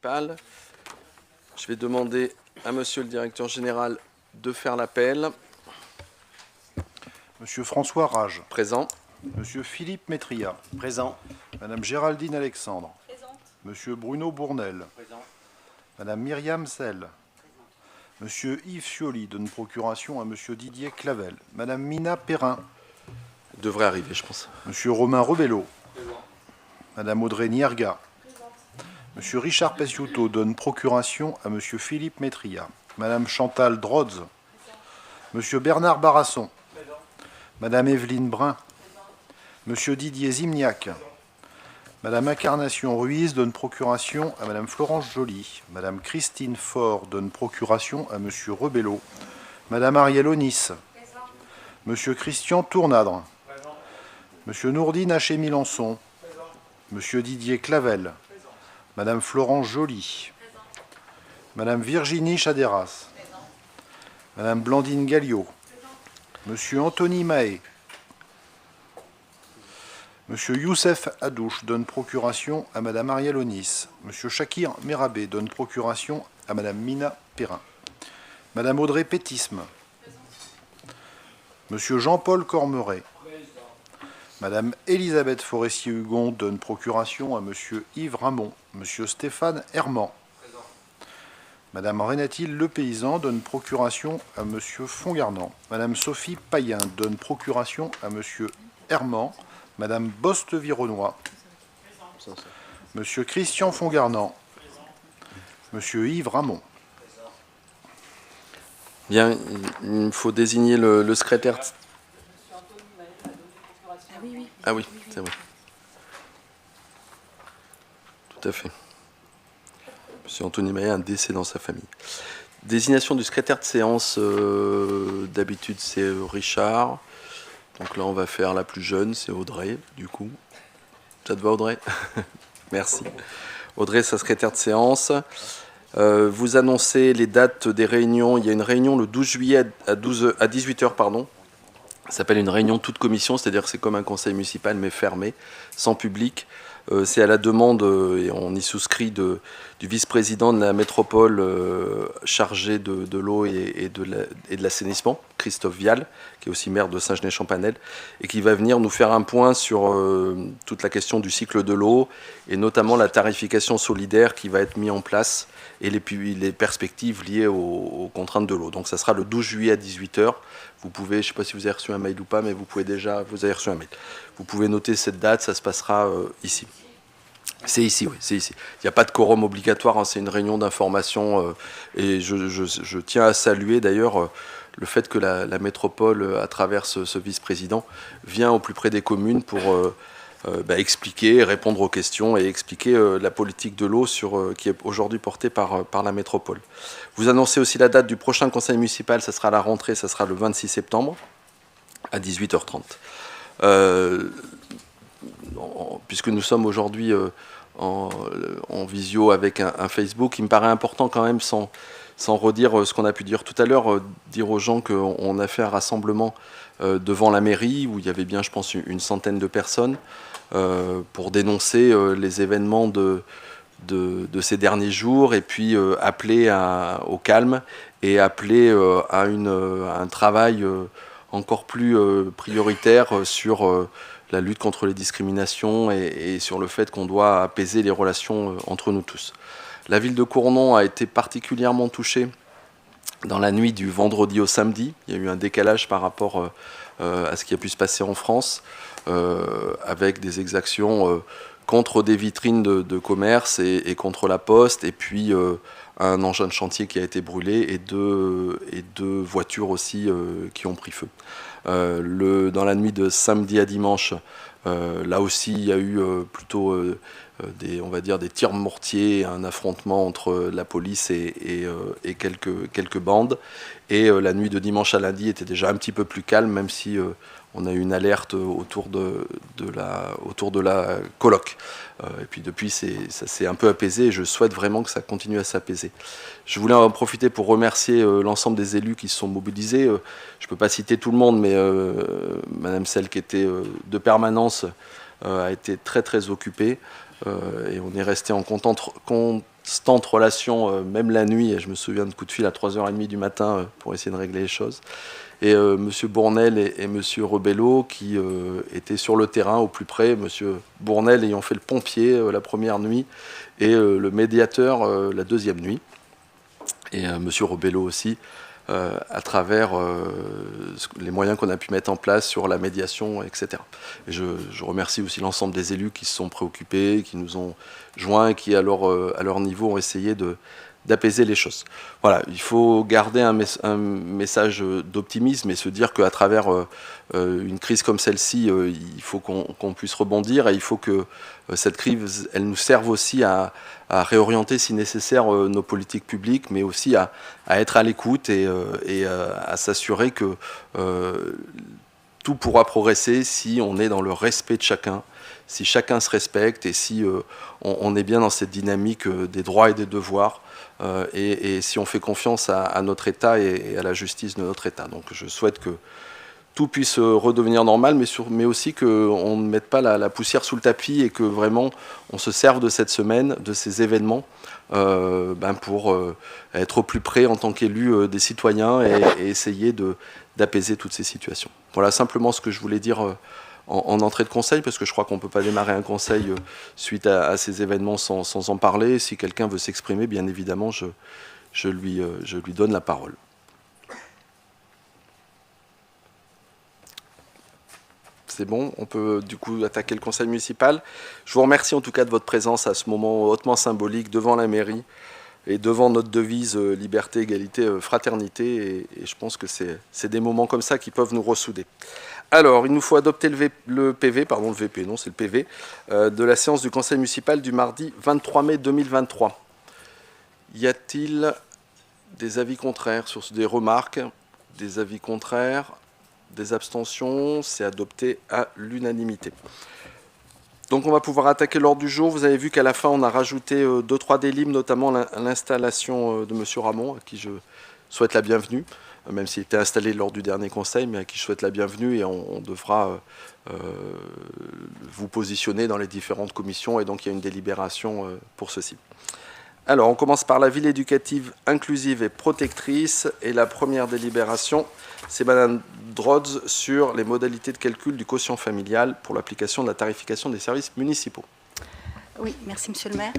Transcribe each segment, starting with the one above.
municipal. Je vais demander à Monsieur le directeur général de faire l'appel. Monsieur François Rage. Présent. Monsieur Philippe Métria. Présent. Madame Géraldine Alexandre. Présente. Monsieur Bruno Bournel. Présent. Madame Myriam Selle. Monsieur Yves Fioli donne procuration à Monsieur Didier Clavel. Madame Mina Perrin. Devrait arriver, je pense. Monsieur Romain Rebello. Madame Audrey Nierga. Monsieur Richard Pessiouto donne procuration à Monsieur Philippe Métria. Madame Chantal Drodz. Monsieur Bernard Barasson. Madame Evelyne Brun. Monsieur Didier Zimniac. Madame Incarnation Ruiz donne procuration à Madame Florence Joly. Madame Christine Faure donne procuration à Monsieur Rebello. Madame Ariel Onis. Monsieur Christian Tournadre. Monsieur Nourdine Haché-Milançon. Monsieur Didier Clavel. Madame Florence Joly. Madame Virginie Chaderas. Madame Blandine Galliot. Monsieur Anthony Mahé. Monsieur Youssef Hadouche donne procuration à Madame Ariel Onis. Monsieur Shakir Merabé donne procuration à Madame Mina Perrin. Madame Audrey Pétisme. Monsieur Jean-Paul Cormeret. Madame Elisabeth Forestier-Hugon donne procuration à Monsieur Yves Ramon. Monsieur Stéphane Herman. Madame Rénathilde Lepaysan donne procuration à Monsieur Fongarnant. Madame Sophie Payen donne procuration à Monsieur Herman. Madame Boste-Vironois. Monsieur Christian Fongarnant. Monsieur Yves Ramon. Bien, il faut désigner le secrétaire. Ah oui, c'est vrai. Tout à fait. Monsieur Anthony Mahé a un décès dans sa famille. Désignation du secrétaire de séance, d'habitude c'est Richard. Donc là on va faire la plus jeune, c'est Audrey, du coup. Ça te va Audrey? Merci. Audrey, sa secrétaire de séance. Vous annoncez les dates des réunions. Il y a une réunion le 12 juillet à 18h, pardon. Ça s'appelle une réunion toute commission, c'est-à-dire que c'est comme un conseil municipal mais fermé, sans public. C'est à la demande, et on y souscrit, du vice-président de la métropole chargé de l'eau et de l'assainissement, Christophe Vial, qui est aussi maire de Saint-Genès-Champanel, et qui va venir nous faire un point sur toute la question du cycle de l'eau, et notamment la tarification solidaire qui va être mise en place, et les perspectives liées aux contraintes de l'eau. Donc ça sera le 12 juillet à 18h. Vous pouvez, je ne sais pas si vous avez reçu un mail ou pas, mais vous avez reçu un mail. Vous pouvez noter cette date, ça se passera ici. C'est ici, oui, c'est ici. Il n'y a pas de quorum obligatoire, hein, c'est une réunion d'information. Et je tiens à saluer d'ailleurs le fait que la métropole, à travers ce vice-président, vient au plus près des communes pour expliquer, répondre aux questions et expliquer la politique de l'eau qui est aujourd'hui portée par la métropole. Vous annoncez aussi la date du prochain conseil municipal, ça sera à la rentrée, ça sera le 26 septembre à 18h30. Puisque nous sommes aujourd'hui en visio avec un Facebook, il me paraît important quand même, sans redire ce qu'on a pu dire tout à l'heure, dire aux gens qu'on a fait un rassemblement devant la mairie, où il y avait bien, je pense, une centaine de personnes, pour dénoncer les événements de ces derniers jours, et puis appeler au calme, et appeler à un travail encore plus prioritaire sur la lutte contre les discriminations et sur le fait qu'on doit apaiser les relations entre nous tous. La ville de Cournon a été particulièrement touchée dans la nuit du vendredi au samedi. Il y a eu un décalage par rapport à ce qui a pu se passer en France, avec des exactions contre des vitrines de commerce et contre la poste, et puis un engin de chantier qui a été brûlé et deux voitures aussi qui ont pris feu. Dans la nuit de samedi à dimanche, là aussi il y a eu plutôt on va dire des tirs mortiers, un affrontement entre la police et quelques bandes. Et la nuit de dimanche à lundi était déjà un petit peu plus calme, même si on a eu une alerte autour de la coloc. Et puis depuis, ça s'est un peu apaisé, et je souhaite vraiment que ça continue à s'apaiser. Je voulais en profiter pour remercier l'ensemble des élus qui se sont mobilisés. Je ne peux pas citer tout le monde, mais Madame Selle, qui était de permanence, a été très très occupée. Et on est resté en constante relation, même la nuit, et je me souviens de coups de fil à 3h30 du matin pour essayer de régler les choses. Et M. Bournel et M. Rebello qui étaient sur le terrain au plus près, M. Bournel ayant fait le pompier la première nuit et le médiateur la deuxième nuit. Et M. Rebello aussi, à travers les moyens qu'on a pu mettre en place sur la médiation, etc. Et je remercie aussi l'ensemble des élus qui se sont préoccupés, qui nous ont joints et qui, à leur niveau, ont essayé d'apaiser les choses. Voilà, il faut garder un message d'optimisme et se dire qu'à travers une crise comme celle-ci, il faut qu'on puisse rebondir et il faut que cette crise, elle nous serve aussi à réorienter si nécessaire nos politiques publiques, mais aussi à être à l'écoute et à s'assurer que tout pourra progresser si on est dans le respect de chacun, si chacun se respecte et si on est bien dans cette dynamique des droits et des devoirs et si on fait confiance à notre État et à la justice de notre État. Donc je souhaite que tout puisse redevenir normal, mais aussi qu'on ne mette pas la poussière sous le tapis et que vraiment on se serve de cette semaine, de ces événements, pour être au plus près en tant qu'élu des citoyens et essayer d'apaiser toutes ces situations. Voilà simplement ce que je voulais dire en entrée de conseil, parce que je crois qu'on ne peut pas démarrer un conseil suite à ces événements sans en parler. Si quelqu'un veut s'exprimer, bien évidemment, je lui donne la parole. C'est bon, on peut du coup attaquer le conseil municipal. Je vous remercie en tout cas de votre présence à ce moment hautement symbolique devant la mairie et devant notre devise liberté, égalité, fraternité. Et je pense que c'est des moments comme ça qui peuvent nous ressouder. Alors, il nous faut adopter le PV, pardon, le VP, non, c'est le PV, de la séance du conseil municipal du mardi 23 mai 2023. Y a-t-il des avis contraires sur des remarques, des avis contraires? Des abstentions, c'est adopté à l'unanimité. Donc on va pouvoir attaquer l'ordre du jour. Vous avez vu qu'à la fin, on a rajouté 2-3 délibres, notamment l'installation de M. Ramon, à qui je souhaite la bienvenue, même s'il était installé lors du dernier conseil, mais à qui je souhaite la bienvenue, et on devra vous positionner dans les différentes commissions, et donc il y a une délibération pour ceci. Alors, on commence par la ville éducative inclusive et protectrice. Et la première délibération, c'est Madame Drodz sur les modalités de calcul du quotient familial pour l'application de la tarification des services municipaux. Oui, merci Monsieur le maire.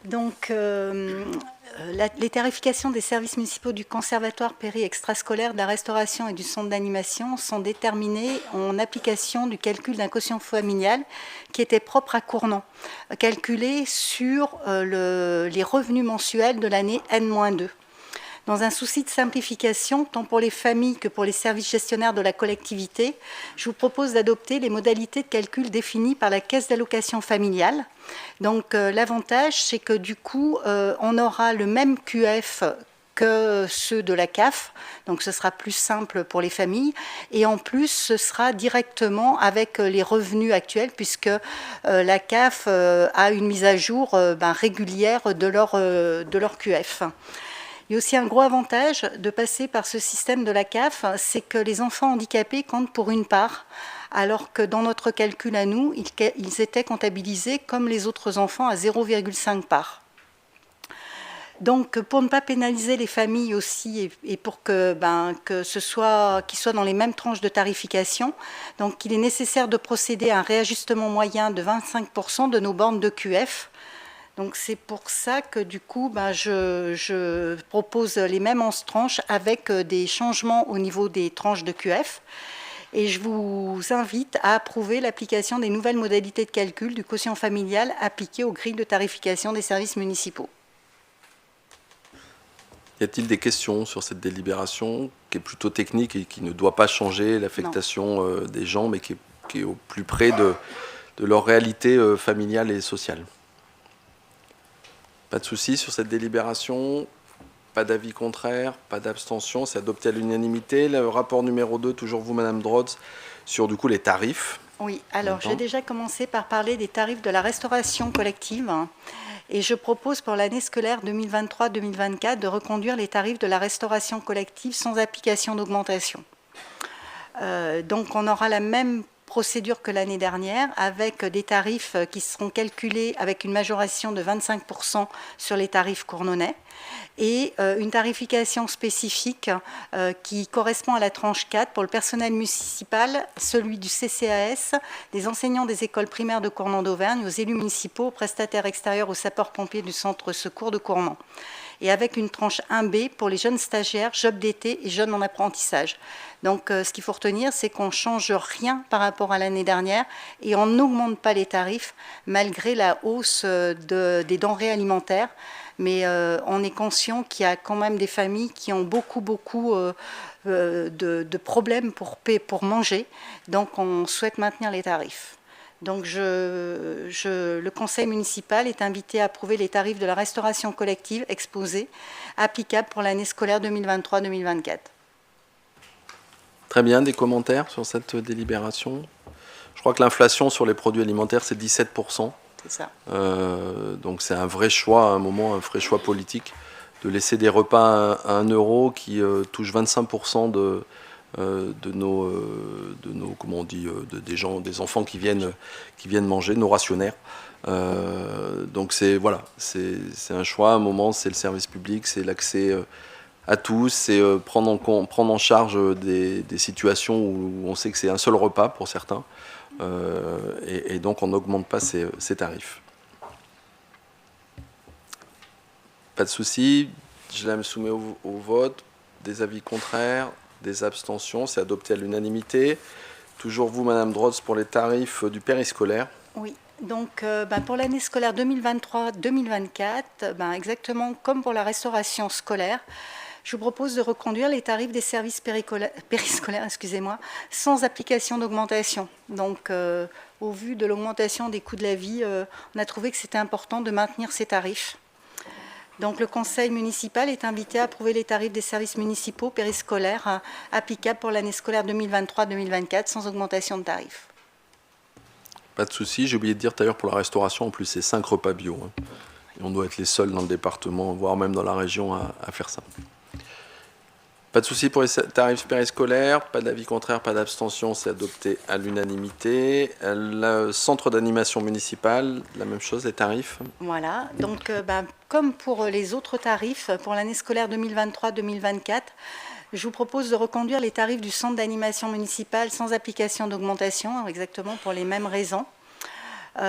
Donc, les tarifications des services municipaux du conservatoire péri-extrascolaire, de la restauration et du centre d'animation sont déterminées en application du calcul d'un quotient familial qui était propre à Cournon, calculé sur les revenus mensuels de l'année N-2. Dans un souci de simplification, tant pour les familles que pour les services gestionnaires de la collectivité, je vous propose d'adopter les modalités de calcul définies par la Caisse d'allocation familiale. Donc l'avantage, c'est que du coup, on aura le même QF que ceux de la CAF, donc ce sera plus simple pour les familles, et en plus ce sera directement avec les revenus actuels, puisque la CAF a une mise à jour régulière de leur QF. Il y a aussi un gros avantage de passer par ce système de la CAF, c'est que les enfants handicapés comptent pour une part, alors que dans notre calcul à nous, ils étaient comptabilisés comme les autres enfants à 0,5 part. Donc, pour ne pas pénaliser les familles aussi et pour que qu'ils soient dans les mêmes tranches de tarification, donc il est nécessaire de procéder à un réajustement moyen de 25% de nos bornes de QF. Donc c'est pour ça que du coup, je propose les mêmes 11 tranches avec des changements au niveau des tranches de QF. Et je vous invite à approuver l'application des nouvelles modalités de calcul du quotient familial appliquées aux grilles de tarification des services municipaux. Y a-t-il des questions sur cette délibération qui est plutôt technique et qui ne doit pas changer l'affectation des gens, mais qui est au plus près de leur réalité familiale et sociale? Pas de souci sur cette délibération, pas d'avis contraire, pas d'abstention, c'est adopté à l'unanimité. Le rapport numéro 2, toujours vous, Madame Drodz, sur du coup les tarifs. Oui, alors j'ai déjà commencé par parler des tarifs de la restauration collective et je propose pour l'année scolaire 2023-2024 de reconduire les tarifs de la restauration collective sans application d'augmentation. Donc on aura la même procédure que l'année dernière, avec des tarifs qui seront calculés avec une majoration de 25% sur les tarifs cournonnais et une tarification spécifique qui correspond à la tranche 4 pour le personnel municipal, celui du CCAS, des enseignants des écoles primaires de Cournon d'Auvergne, aux élus municipaux, aux prestataires extérieurs, aux sapeurs-pompiers du centre secours de Cournon. Et avec une tranche 1B pour les jeunes stagiaires, jobs d'été et jeunes en apprentissage. Donc ce qu'il faut retenir, c'est qu'on ne change rien par rapport à l'année dernière et on n'augmente pas les tarifs malgré la hausse des denrées alimentaires. Mais on est conscient qu'il y a quand même des familles qui ont beaucoup de problèmes pour manger. Donc on souhaite maintenir les tarifs. Donc le conseil municipal est invité à approuver les tarifs de la restauration collective exposés, applicables pour l'année scolaire 2023-2024. Très bien, des commentaires sur cette délibération? Je crois que l'inflation sur les produits alimentaires, c'est 17%. C'est ça. Donc c'est un vrai choix, à un moment, un vrai choix politique, de laisser des repas à 1 euro qui touchent 25% de nos comment on dit, des enfants qui viennent manger, nos rationnaires. Donc c'est un choix, à un moment, c'est le service public, c'est l'accès à tous, c'est prendre en charge des situations où on sait que c'est un seul repas pour certains. Et donc on n'augmente pas ces tarifs. Pas de souci, je la soumets au vote. Des avis contraires, des abstentions, c'est adopté à l'unanimité. Toujours vous, Madame Drotz, pour les tarifs du périscolaire. Oui, donc pour l'année scolaire 2023-2024, exactement comme pour la restauration scolaire, je vous propose de reconduire les tarifs des services périscolaires, sans application d'augmentation. Donc, au vu de l'augmentation des coûts de la vie, on a trouvé que c'était important de maintenir ces tarifs. Donc, le conseil municipal est invité à approuver les tarifs des services municipaux périscolaires applicables pour l'année scolaire 2023-2024 sans augmentation de tarifs. Pas de souci. J'ai oublié de dire d'ailleurs pour la restauration, en plus, c'est 5 repas bio. Et on doit être les seuls dans le département, voire même dans la région, à faire ça. Pas de souci pour les tarifs périscolaires, pas d'avis contraire, pas d'abstention, c'est adopté à l'unanimité. Le centre d'animation municipale, la même chose, les tarifs. Voilà, donc comme pour les autres tarifs, pour l'année scolaire 2023-2024, je vous propose de reconduire les tarifs du centre d'animation municipale sans application d'augmentation, exactement pour les mêmes raisons. Au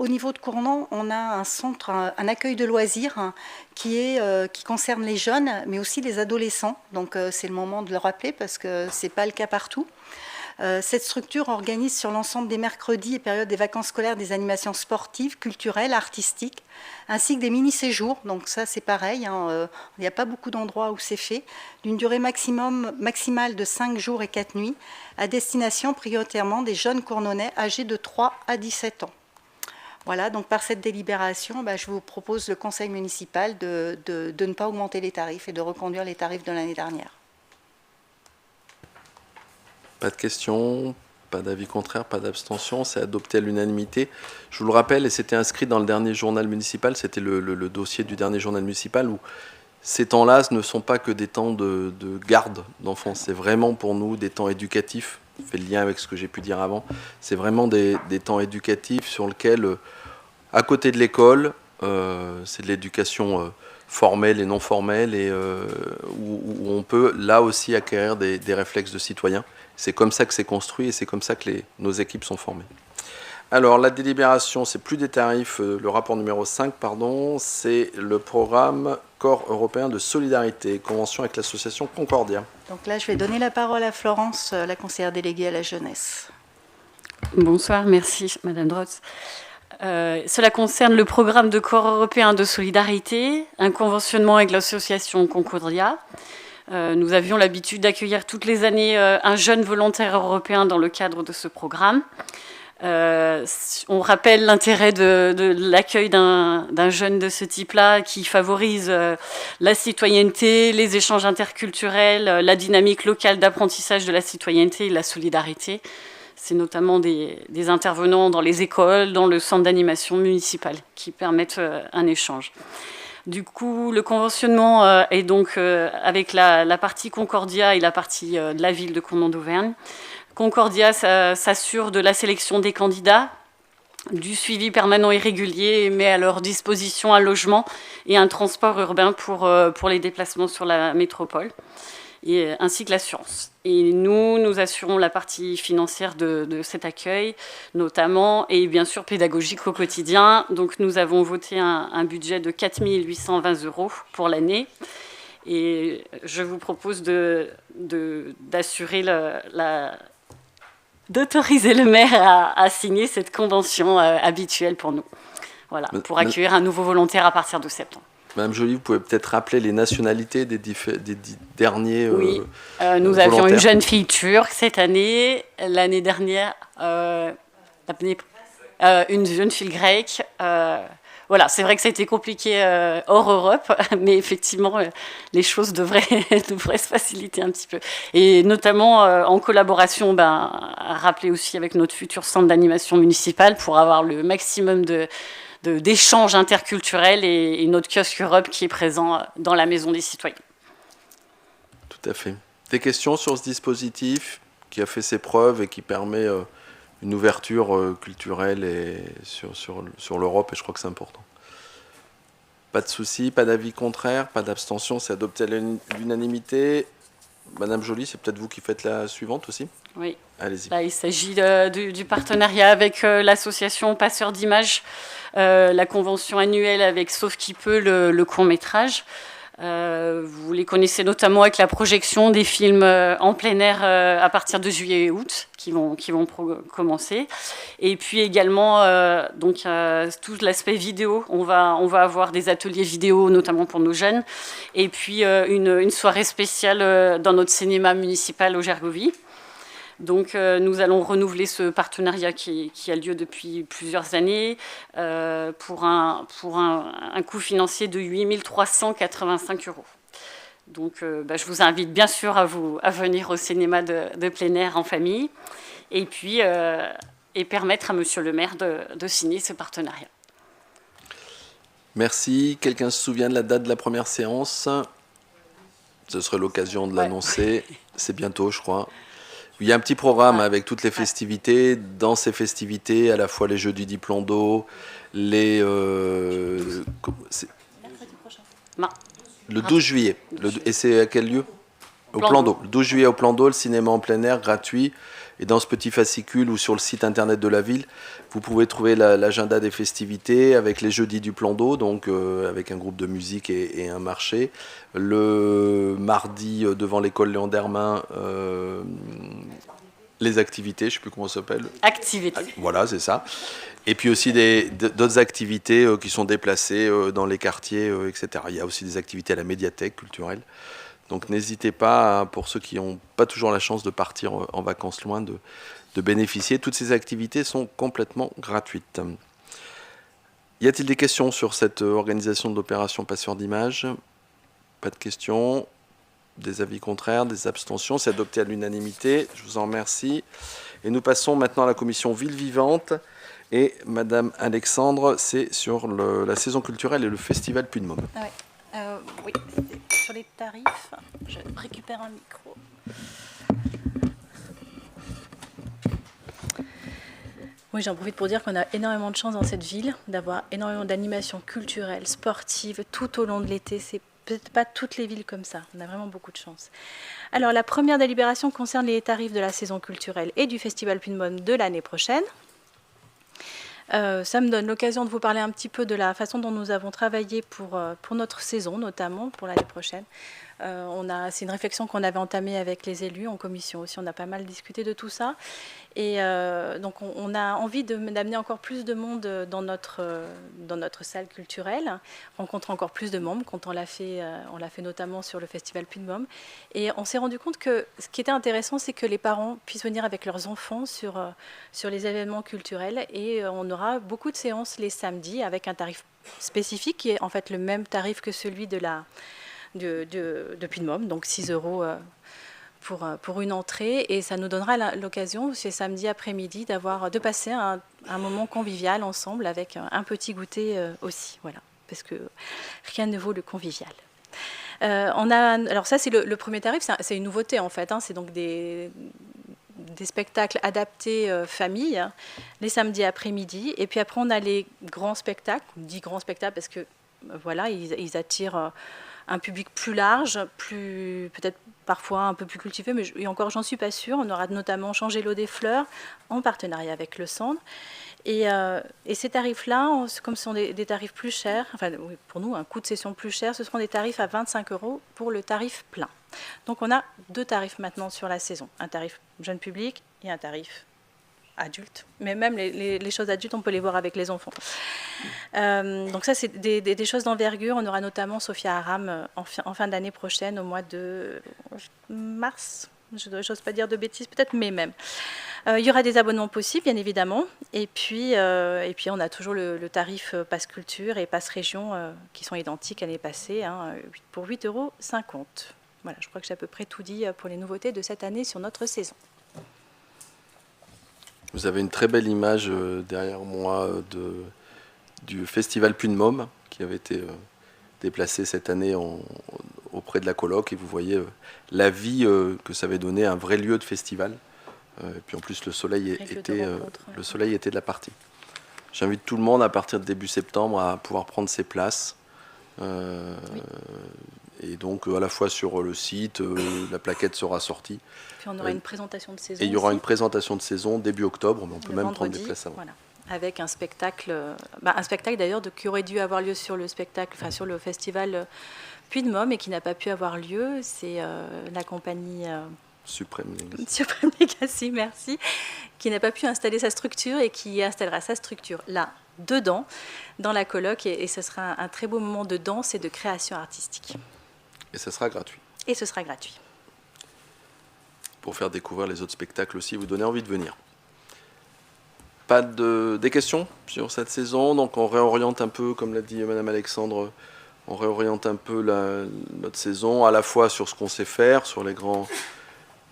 niveau de Cournon, on a un centre, un accueil de loisirs qui concerne les jeunes, mais aussi les adolescents. Donc c'est le moment de le rappeler parce que ce n'est pas le cas partout. Cette structure organise sur l'ensemble des mercredis et périodes des vacances scolaires des animations sportives, culturelles, artistiques, ainsi que des mini-séjours. Donc ça, c'est pareil, il n'y a pas beaucoup d'endroits où c'est fait, d'une durée maximale de 5 jours et 4 nuits, à destination prioritairement des jeunes cournonnais âgés de 3 à 17 ans. Voilà, donc par cette délibération, je vous propose le conseil municipal de ne pas augmenter les tarifs et de reconduire les tarifs de l'année dernière. Pas de questions, pas d'avis contraire, pas d'abstention, c'est adopté à l'unanimité. Je vous le rappelle, et c'était inscrit dans le dernier journal municipal, c'était le dossier du dernier journal municipal, où ces temps-là ne sont pas que des temps de garde d'enfants, c'est vraiment pour nous des temps éducatifs, je fais le lien avec ce que j'ai pu dire avant, c'est vraiment des temps éducatifs sur lesquels, à côté de l'école, c'est de l'éducation formelle et non formelle, et où on peut là aussi acquérir des réflexes de citoyens. C'est comme ça que c'est construit et c'est comme ça que nos équipes sont formées. Alors, la délibération, c'est plus des tarifs, le rapport numéro 5, c'est le programme Corps européen de solidarité, convention avec l'association Concordia. Donc là, je vais donner la parole à Florence, la conseillère déléguée à la jeunesse. Bonsoir, merci Madame Drotz. Cela concerne le programme de Corps européen de solidarité, un conventionnement avec l'association Concordia. Nous avions l'habitude d'accueillir toutes les années un jeune volontaire européen dans le cadre de ce programme. On rappelle l'intérêt de l'accueil d'un jeune de ce type-là qui favorise la citoyenneté, les échanges interculturels, la dynamique locale d'apprentissage de la citoyenneté et de la solidarité. C'est notamment des intervenants dans les écoles, dans le centre d'animation municipal qui permettent un échange. Du coup, le conventionnement est donc avec la partie Concordia et la partie de la ville de Cournon d'Auvergne. Concordia s'assure de la sélection des candidats, du suivi permanent et régulier, et met à leur disposition un logement et un transport urbain pour les déplacements sur la métropole, ainsi que l'assurance. Et nous assurons la partie financière de cet accueil, notamment, et bien sûr pédagogique au quotidien. Donc nous avons voté un budget de 4 820 € pour l'année. Et je vous propose d'autoriser le maire à signer cette convention habituelle pour nous. Voilà, pour accueillir un nouveau volontaire à partir de septembre. Madame Joly, vous pouvez peut-être rappeler les nationalités des derniers Oui, nous avions une jeune fille turque cette année. L'année dernière, une jeune fille grecque. Voilà, c'est vrai que ça a été compliqué hors Europe, mais effectivement, les choses devraient se faciliter un petit peu. Et notamment en collaboration, rappeler aussi avec notre futur centre d'animation municipale pour avoir le maximum d'échanges interculturels et notre kiosque Europe qui est présent dans la Maison des Citoyens. Tout à fait. Des questions sur ce dispositif qui a fait ses preuves et qui permet une ouverture culturelle et sur l'Europe, et je crois que c'est important. Pas de souci, pas d'avis contraire, pas d'abstention, c'est adopté à l'unanimité. Madame Joly, c'est peut-être vous qui faites la suivante aussi ? Oui. Allez-y. Là, il s'agit du partenariat avec l'association Passeurs d'images, la convention annuelle avec Sauf qui peut, le court-métrage. Vous les connaissez notamment avec la projection des films en plein air à partir de juillet et août qui vont commencer. Et puis également tout l'aspect vidéo. On va avoir des ateliers vidéo notamment pour nos jeunes. Et puis une soirée spéciale dans notre cinéma municipal au Gergovie. Donc nous allons renouveler ce partenariat qui a lieu depuis plusieurs années pour un coût financier de 8 385 €. Donc je vous invite bien sûr à venir au cinéma de plein air en famille et puis permettre à monsieur le maire de signer ce partenariat. Merci. Quelqu'un se souvient de la date de la première séance ? Ce serait l'occasion de l'annoncer. C'est bientôt, je crois. Il y a un petit programme avec toutes les festivités. Dans ces festivités, à la fois les Jeux du diplôme d'eau, le 12 juillet. Et c'est à quel lieu ? Au Plan d'eau. Le 12 juillet au Plan d'eau, le cinéma en plein air, gratuit. Et dans ce petit fascicule ou sur le site internet de la ville, vous pouvez trouver l'agenda des festivités avec les jeudis du Plan d'eau, donc avec un groupe de musique et un marché. Le mardi, devant l'école Léon Dermain, les activités, je ne sais plus comment ça s'appelle. Activités. Voilà, c'est ça. Et puis aussi d'autres activités qui sont déplacées dans les quartiers, etc. Il y a aussi des activités à la médiathèque culturelle. Donc n'hésitez pas, pour ceux qui n'ont pas toujours la chance de partir en vacances loin, de bénéficier. Toutes ces activités sont complètement gratuites. Y a-t-il des questions sur cette organisation de l'opération Passeurs d'images ? Pas de questions. Des avis contraires, des abstentions. C'est adopté à l'unanimité. Je vous en remercie. Et nous passons maintenant à la commission Ville Vivante. Et Madame Alexandre, c'est sur la saison culturelle et le festival Puy de Môme. Oui, sur les tarifs, je récupère un micro. Oui, j'en profite pour dire qu'on a énormément de chance dans cette ville, d'avoir énormément d'animations culturelles, sportives, tout au long de l'été. C'est peut-être pas toutes les villes comme ça. On a vraiment beaucoup de chance. Alors, la première délibération concerne les tarifs de la saison culturelle et du festival Puy de Môme de l'année prochaine. Ça me donne l'occasion de vous parler un petit peu de la façon dont nous avons travaillé pour notre saison, notamment pour l'année prochaine. C'est une réflexion qu'on avait entamée avec les élus en commission aussi. On a pas mal discuté de tout ça. Et donc, on a envie d'amener encore plus de monde dans notre salle culturelle, rencontrer encore plus de membres, quand on l'a fait notamment sur le festival Puy de Môme. Et on s'est rendu compte que ce qui était intéressant, c'est que les parents puissent venir avec leurs enfants sur les événements culturels. Et on aura beaucoup de séances les samedis avec un tarif spécifique qui est en fait le même tarif que celui de Puy de Môme, donc 6 € pour une entrée, et ça nous donnera l'occasion, ces samedis après-midi, de passer un moment convivial ensemble avec un petit goûter aussi, voilà, parce que rien ne vaut le convivial. Alors ça, c'est le premier tarif, c'est une nouveauté en fait, hein, c'est donc des des spectacles adaptés famille, les samedis après-midi. Et puis après, on a les grands spectacles, on dit grands spectacles parce que voilà, ils attirent un public plus large, peut-être parfois un peu plus cultivé, mais et encore, j'en suis pas sûre. On aura notamment changé l'eau des fleurs en partenariat avec le Centre. Et ces tarifs-là, comme ce sont des tarifs plus chers, enfin oui, pour nous, un coût de session plus cher, ce seront des tarifs à 25 € pour le tarif plein. Donc on a 2 tarifs maintenant sur la saison, un tarif jeune public et un tarif adulte. Mais même les choses adultes, on peut les voir avec les enfants. Donc ça, c'est des choses d'envergure. On aura notamment Sophia Aram en fin d'année prochaine, au mois de mars. Je n'ose pas dire de bêtises, peut-être, mais même. Il y aura des abonnements possibles, bien évidemment. Et puis on a toujours le tarif Pass Culture et Pass Région qui sont identiques à l'année passée, pour 8,50 €. Voilà, je crois que j'ai à peu près tout dit pour les nouveautés de cette année sur notre saison. Vous avez une très belle image derrière moi du festival Puy de Môme qui avait été déplacé cette année auprès de la coloc, et vous voyez la vie que ça avait donné, un vrai lieu de festival. Et puis en plus le soleil était de la partie. J'invite tout le monde à partir de début septembre à pouvoir prendre ses places. Oui. Et donc à la fois sur le site, la plaquette sera sortie. Puis on aura une présentation de saison. Et il y aura aussi. une présentation de saison début octobre, mais on peut Le même vendredi, prendre des places avant. Voilà. Avec un spectacle d'ailleurs qui aurait dû avoir lieu sur le festival Puy de Môme et qui n'a pas pu avoir lieu. C'est la compagnie Suprême Legacy. Suprême Legacy, merci, qui n'a pas pu installer sa structure et qui installera sa structure là, dedans, dans la coloc, et ce sera un très beau moment de danse et de création artistique. Et ça sera gratuit. Et ce sera gratuit. Pour faire découvrir les autres spectacles aussi, vous donner envie de venir. Pas des questions sur cette saison, donc on réoriente un peu, comme l'a dit Madame Alexandre, on réoriente un peu notre saison, à la fois sur ce qu'on sait faire, sur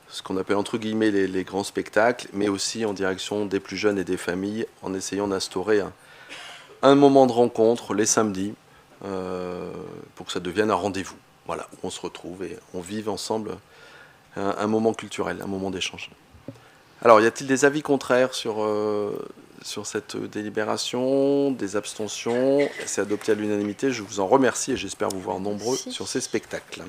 ce qu'on appelle entre guillemets les grands spectacles, mais aussi en direction des plus jeunes et des familles, en essayant d'instaurer un moment de rencontre les samedis, pour que ça devienne un rendez-vous. Voilà, où on se retrouve et on vive ensemble un moment culturel, un moment d'échange. Alors, y a-t-il des avis contraires sur cette délibération, des abstentions? C'est adopté à l'unanimité. Je vous en remercie et j'espère vous voir nombreux sur ces spectacles.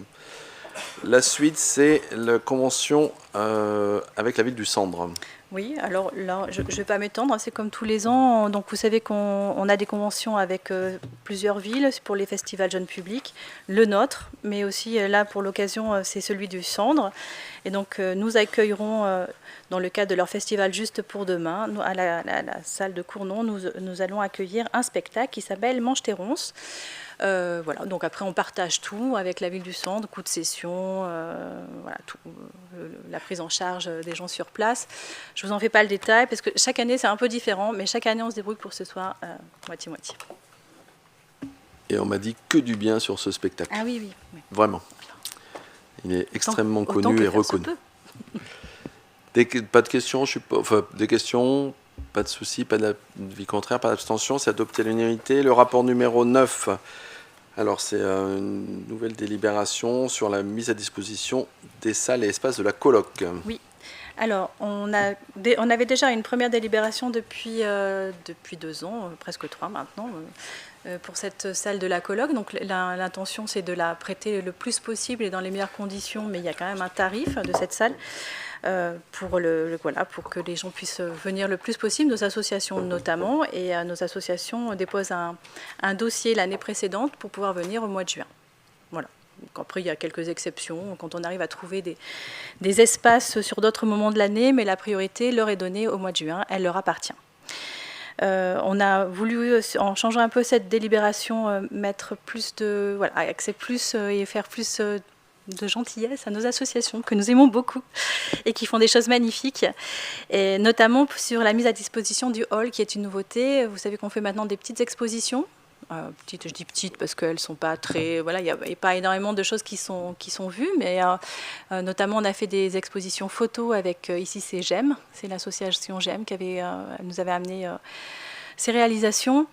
La suite, c'est la convention avec la ville du Sandre. Oui, alors là, je ne vais pas m'étendre, c'est comme tous les ans. Donc vous savez qu'on a des conventions avec plusieurs villes pour les festivals jeunes publics, le nôtre, mais aussi là pour l'occasion, c'est celui du Sandre. Et donc nous accueillerons, dans le cadre de leur festival Juste pour demain, à la salle de Cournon, nous allons accueillir un spectacle qui s'appelle Mange tes ronces. Voilà, donc après on partage tout avec la ville du Sandre, coût de session, voilà, tout, la prise en charge des gens sur place. Je vous en fais pas le détail parce que chaque année c'est un peu différent, mais chaque année on se débrouille pour que ce soit moitié-moitié. Et on m'a dit que du bien sur ce spectacle. Ah oui. Vraiment. Il est extrêmement connu et reconnu. Pas de questions, des questions, pas de soucis, pas d'avis contraire, pas d'abstention, c'est adopté à l'unanimité. Le rapport numéro 9, alors c'est une nouvelle délibération sur la mise à disposition des salles et espaces de la coloc. Oui. Alors, on avait déjà une première délibération depuis 2 ans, presque 3 maintenant, pour cette salle de la coloc. Donc l'intention, c'est de la prêter le plus possible et dans les meilleures conditions, mais il y a quand même un tarif de cette salle pour que les gens puissent venir le plus possible, nos associations notamment, et nos associations déposent un dossier l'année précédente pour pouvoir venir au mois de juin. Voilà. Donc après, il y a quelques exceptions, quand on arrive à trouver des espaces sur d'autres moments de l'année, mais la priorité leur est donnée au mois de juin, elle leur appartient. On a voulu, en changeant un peu cette délibération, mettre plus axer plus et faire plus de gentillesse à nos associations que nous aimons beaucoup et qui font des choses magnifiques, et notamment sur la mise à disposition du hall qui est une nouveauté. Vous savez qu'on fait maintenant des petites expositions. Je dis petites parce qu'elles ne sont pas très... Voilà, il n'y a pas énormément de choses qui sont vues, mais notamment on a fait des expositions photos avec, ici c'est GEM, c'est l'association GEM qui nous avait amené ces réalisations,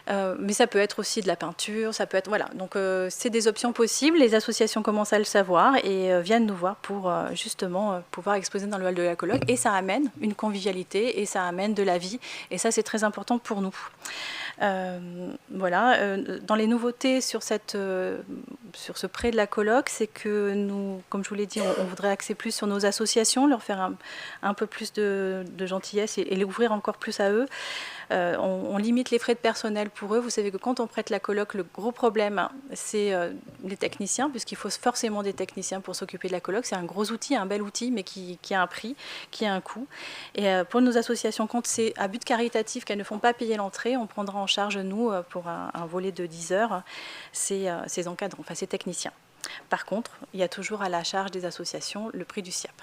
mais ça peut être aussi de la peinture, ça peut être... Voilà, donc c'est des options possibles. Les associations commencent à le savoir et viennent nous voir pour justement pouvoir exposer dans le hall de la colloque. Et ça amène une convivialité et ça amène de la vie. Et ça, c'est très important pour nous. Voilà. Dans les nouveautés sur ce prêt de la colloque, c'est que nous, comme je vous l'ai dit, on voudrait axer plus sur nos associations, leur faire un peu plus de gentillesse et les ouvrir encore plus à eux. On limite les frais de personnel pour eux. Vous savez que quand on prête la colloque, le gros problème, c'est les techniciens, puisqu'il faut forcément des techniciens pour s'occuper de la colloque. C'est un gros outil, un bel outil, mais qui a un prix, qui a un coût. Et pour nos associations, quand c'est à but caritatif, qu'elles ne font pas payer l'entrée, on prendra en charge, nous, pour un volet de 10 heures, ces encadrants, enfin ces techniciens. Par contre, il y a toujours à la charge des associations le prix du SIAP.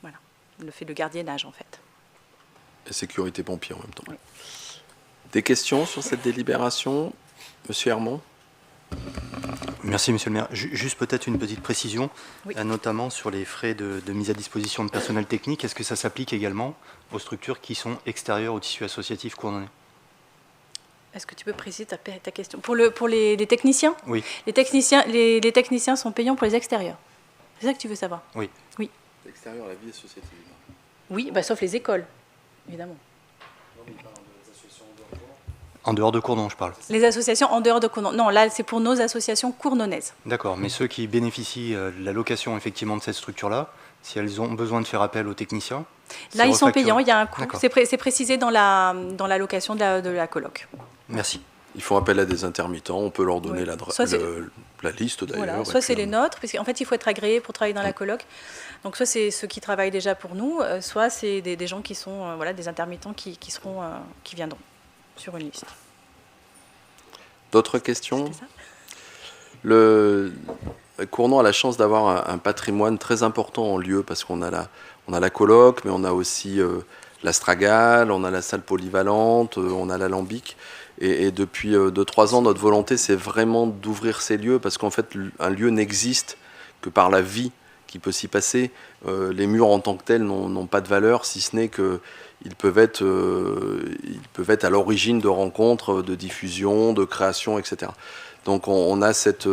Voilà, le gardiennage, en fait. Et sécurité pompier en même temps. Oui. Des questions sur cette délibération? Monsieur Hermont? Merci, monsieur le maire. Juste peut-être une petite précision, Oui. Notamment sur les frais de mise à disposition de personnel technique. Est-ce que ça s'applique également aux structures qui sont extérieures au tissu associatif coordonné? Est-ce que tu peux préciser ta question? Pour les techniciens? Oui. Les techniciens sont payants pour les extérieurs. C'est ça que tu veux savoir? Oui. Oui. L'extérieur, la vie associative. Oui, sauf les écoles, évidemment. En dehors de Courdon, je parle. Les associations en dehors de Courdon. Non, là, c'est pour nos associations courdonnaises. D'accord, mais ceux qui bénéficient de la location effectivement de cette structure-là, si elles ont besoin de faire appel aux techniciens... Là, ils sont refacturé. payants, il y a un coût. D'accord. C'est précisé dans la location de la colloque. Merci. Ils font appel à des intermittents, on peut leur donner Oui. la liste d'ailleurs. Voilà. et Soit puis, c'est les nôtres, parce qu'en fait, il faut être agréé pour travailler dans la colloque. Donc, soit c'est ceux qui travaillent déjà pour nous, soit c'est des gens qui sont des intermittents qui viendront sur une liste. D'autres questions? C'était ça. Cournon a la chance d'avoir un patrimoine très important en lieu parce qu'on a la colloque, mais on a aussi l'Astragale, on a la salle polyvalente, on a l'alambic. Et depuis 2-3 ans, notre volonté, c'est vraiment d'ouvrir ces lieux parce qu'en fait, un lieu n'existe que par la vie qui peut s'y passer. Les murs en tant que tels n'ont pas de valeur, si ce n'est qu'ils peuvent être à l'origine de rencontres, de diffusion, de création, etc. Donc on a cette